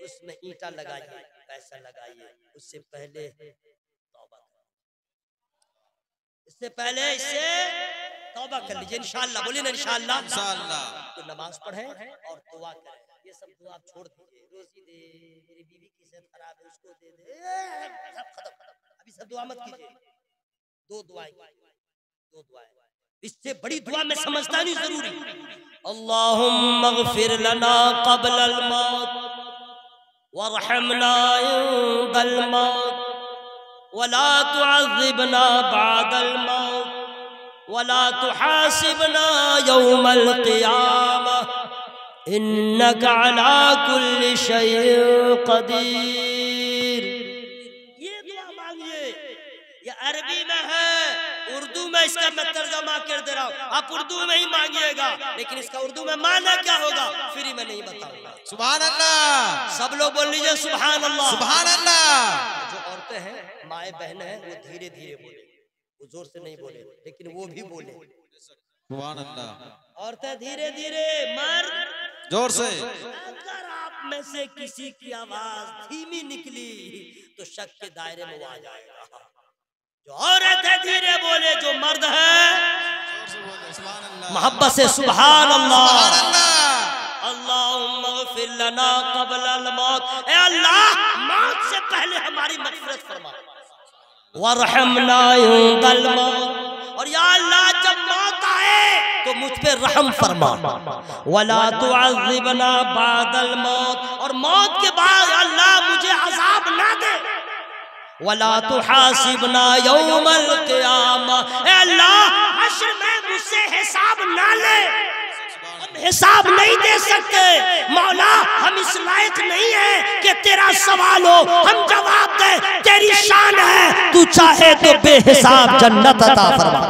उसमें ईंटा लगाइए, पैसा लगाइए, उससे पहले तौबा करिए, इससे पहले इससे तौबा कर लीजिए इंशाअल्लाह। बोलिए ना इंशाअल्लाह। इंशाअल्लाह। तो नमाज पढ़ें और दुआ करें, ये सब दुआ आप छोड़ दीजिए। रोजी दे, मेरी बीवी की सेहत खराब है उसको दे दे, सब खत्म, अभी सब दुआ मत कीजिए। दो दुआएं, दो दुआएं, इससे बड़ी दुआ में समझता नहीं जरूरी। अल्लाहुम्मा अग़फ़िर लना क़ब्लल मौत वरहमना इंदल मौत वला तुअज़्ज़िबना बअदल मौत वला तुहासिबना यौमल क़ियामह इन्नका अला कुल्लि शैइन क़दीर। ये दुआ मांगिए, ये अरबी में है, उर्दू में इसका मैं तर्जमा कर दे रहा हूँ, आप उर्दू में ही मांगिएगा, लेकिन इसका उर्दू में माना क्या होगा फ्री में नहीं बताऊंगा। सुभान अल्लाह। सब लोग बोल लीजिए सुभान अल्लाह। सुभान अल्लाह। जो औरतें हैं, माए बहन हैं, वो धीरे धीरे बोले, वो जोर से नहीं बोले, लेकिन वो भी बोले सुभान अल्लाह। औरतें धीरे धीरे, मर्द जोर से। अगर आप में से किसी की आवाज धीमी निकली तो शक के दायरे में वो आ जाएगा। जो औरत है धीरे बोले, जो मर्द है मोहब्बत से सुभान अल्लाह। अल्लाहुम्मा ग़फ़िर लना क़ब्ल अल मौत, ए अल्लाह मौत से पहले हमारी मग़फ़िरत फरमा, वरहमना इंदल मौत, और या अल्लाह जब मौत आए तो मुझ पे रहम फरमा, वला तुअज़्ज़िबना बादल मौत, और मौत के बाद अल्लाह मुझे अज़ाब ना दे, वला तुहासिबना यौमल क़ियामा, ए अल्लाह हश्र में मुझसे हिसाब ना ले, हिसाब नहीं दे सकते मौला, हम इस लायक नहीं है कि तेरा सवाल हो हम जवाब दे, तेरी शान है, तू चाहे तो बेहिसाब जन्नत अता फरमा।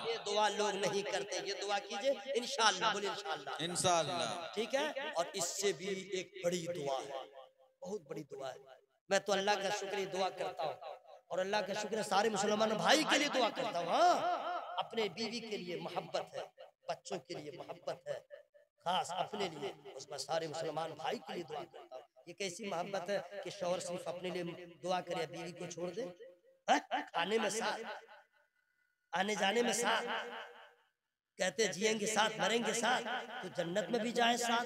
ये दुआ लोग नहीं करते, ये दुआ कीजिए इंशाअल्लाह, बोलिए इंशाअल्लाह, इंशाअल्लाह। ठीक है। और इससे भी एक बड़ी दुआ है, बहुत बड़ी दुआ है। मैं तो अल्लाह का शुक्र दुआ करता हूँ, और अल्लाह का शुक्र सारे मुसलमान भाई के लिए दुआ करता हूँ। हाँ, अपने बीवी के लिए मोहब्बत है, बच्चों के लिए मोहब्बत है, खास अपने लिए, उसमें सारे मुसलमान भाई के लिए दुआ करता हूँ। ये कैसी मोहब्बत है कि शौहर सिर्फ अपने लिए दुआ करे, बीवी को छोड़ दे, खाने में साथ, आने जाने में साथ, कहते जिएंगे साथ मरेंगे साथ, तो जन्नत में भी जाए साथ।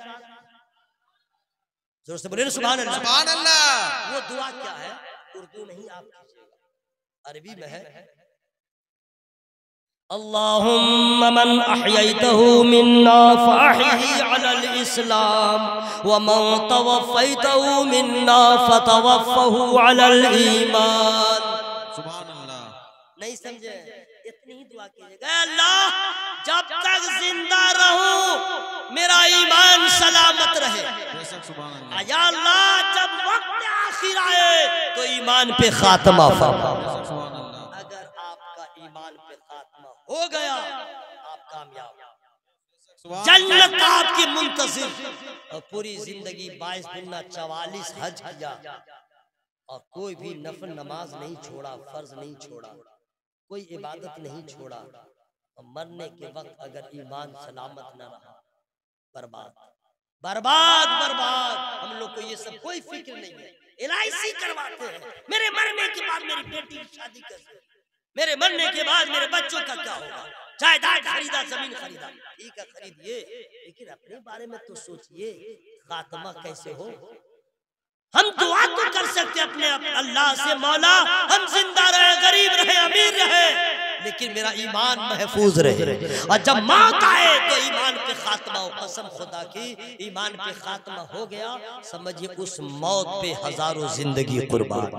जोर से बोले सुभान अल्लाह, सुभान अल्लाह। वो दुआ क्या है? उर्दू नहीं, आप अरबी में है। अल्लाहुम्मा मन अहयैतहु मिन्ना फअहयिही अलल इस्लाम व मन तवफ़ैतहु मिन्ना फतवफ़्फ़हु अलल ईमान। सुभान अल्लाह। नहीं समझे? इतनी ही दुआ कीजिएगा, अल्लाह जब तक जिंदा रहूं मेरा ईमान सलामत रहे, सुभान अल्लाह। या अल्लाह जब वक्त आखिर आए तो ईमान पे खात्मा फरमा। अगर आपका ईमान पे खात्मा हो गया आप कामयाब, जन्नत आपकी मुंतज़िर। और पूरी जिंदगी 22 दुना 44 हज किया और कोई भी नफल नमाज नहीं छोड़ा, फर्ज नहीं छोड़ा, कोई इबादत नहीं छोड़ा, और मरने के वक्त अगर ईमान सलामत न रहा, बर्बाद बर्बाद बर्बाद। हम लोग को ये सब कोई फिक्र नहीं है, LIC करवाते हैं, मेरे मरने के बाद मेरी बेटी की शादी कैसे, मेरे मरने के बाद मेरे बच्चों का क्या होगा, जायदाद खरीदा, जमीन खरीदा, ठीक है खरीदिए, लेकिन अपने बारे में तो सोचिए खात्मा कैसे हो। हम दुआ तो कर सकते अपने अल्लाह से, मौला हम जिंदा रहे, गरीब रहे, अमीर रहे, लेकिन मेरा ईमान महफूज रहे। और जब मौत आए तो ईमान पे खात्मा हो, कसम खुदा की ईमान पे खात्मा हो गया, समझिए उस मौत पे हजारों जिंदगी कुर्बान।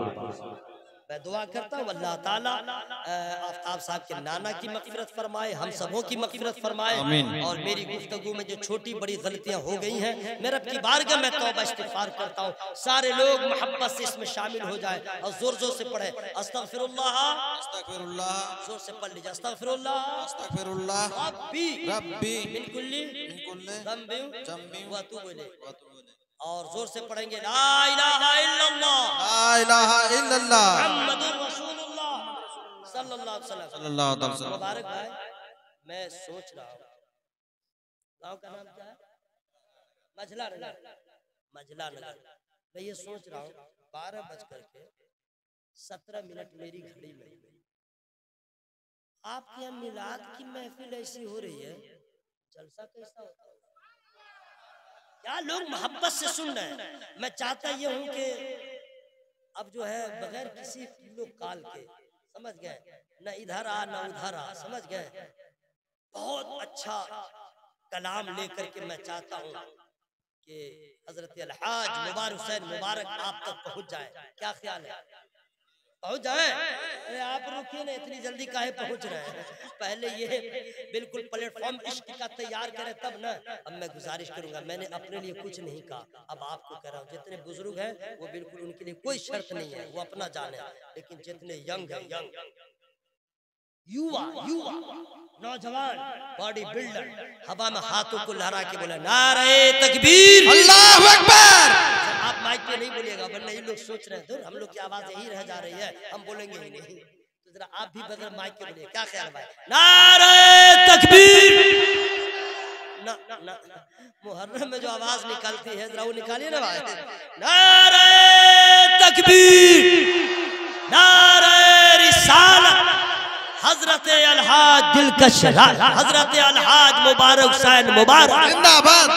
मैं दुआ करता हूँ अल्लाह ताला आफ्ताब साहब के नाना की मग़फ़िरत फरमाए, हम सबों की मग़फ़िरत फरमाए, और मेरी गुफ्तगू में जो छोटी बड़ी गलतियाँ हो गई हैं मैं रब की बारगाह में तौबा इस्तिग़फ़ार करता हूँ। सारे लोग मोहब्बत से इसमें शामिल हो जाए और जोर जोर से पढ़े अस्तग़फ़िरुल्लाह, अस्तग़फ़िरुल्लाह, जोर से पढ़ लीजिए अस्तग़फ़िरुल्लाह, अस्तग़फ़िरुल्लाह, रब्बी रब्बी मिन कुल्ली ज़म्बिन व अतूबु इलैह। और जोर से पढ़ेंगे ला इलाहा इल्लल्लाह, ला इलाहा इल्लल्लाह, मुहम्मदुर रसूलुल्लाह सल्लल्लाहु अलैहि वसल्लम। मुबारक भाई, मैं सोच रहा हूँ गाँव का नाम क्या है? मझला नगर, मझला नगर। मैं ये सोच रहा हूँ 12:17 मेरी घड़ी में आपके यहाँ मिलाद की महफिल ऐसी हो रही है, जलसा कैसा होता है? क्या लोग मोहब्बत से सुन रहे हैं? मैं चाहता ये हूँ कि अब जो है बगैर किसी लोग काल के, समझ गए, न इधर आ न उधर आ, समझ गए, बहुत अच्छा कलाम लेकर के मैं चाहता हूँ कि हजरत अलहाज मुबारक हुसैन मुबारक आप तक पहुँच जाए। क्या ख्याल है? पहुँच जाए? अरे आप रुकिए ना, इतनी जल्दी काहे पहुँच रहे हैं? पहले ये बिल्कुल प्लेटफॉर्म इश्क का तैयार करें तब ना। अब मैं गुजारिश करूंगा, मैंने अपने लिए कुछ नहीं कहा, अब आपको कह रहा हूँ, जितने बुजुर्ग हैं वो बिल्कुल उनके लिए कोई शर्त नहीं है, वो अपना जाने, लेकिन जितने यंग है, यंग युवा युवा नौजवान बॉडी बिल्डर हवा में हाथों को लहरा के बोला नारे तकबीर, अल्लाहु अकबर। आप माइक पे नहीं बोलिएगा वरना ये लोग सोच रहे हैं हम लोग की आवाज यही रह जा रही है, हम बोलेंगे ही नहीं, तो जरा आप भी बगैर माइक के बोलिए। क्या ख्याल भाई? नारे तकबीर। ना ना मुहर्रम में जो आवाज निकलती है जरा वो निकालिए ना भाई। नारे तकबीर, नारे रिसालत, हजरत अलहाज दिलकश, हजरत अलहाज मुबारक हुसैन मुबारक जिंदाबाद।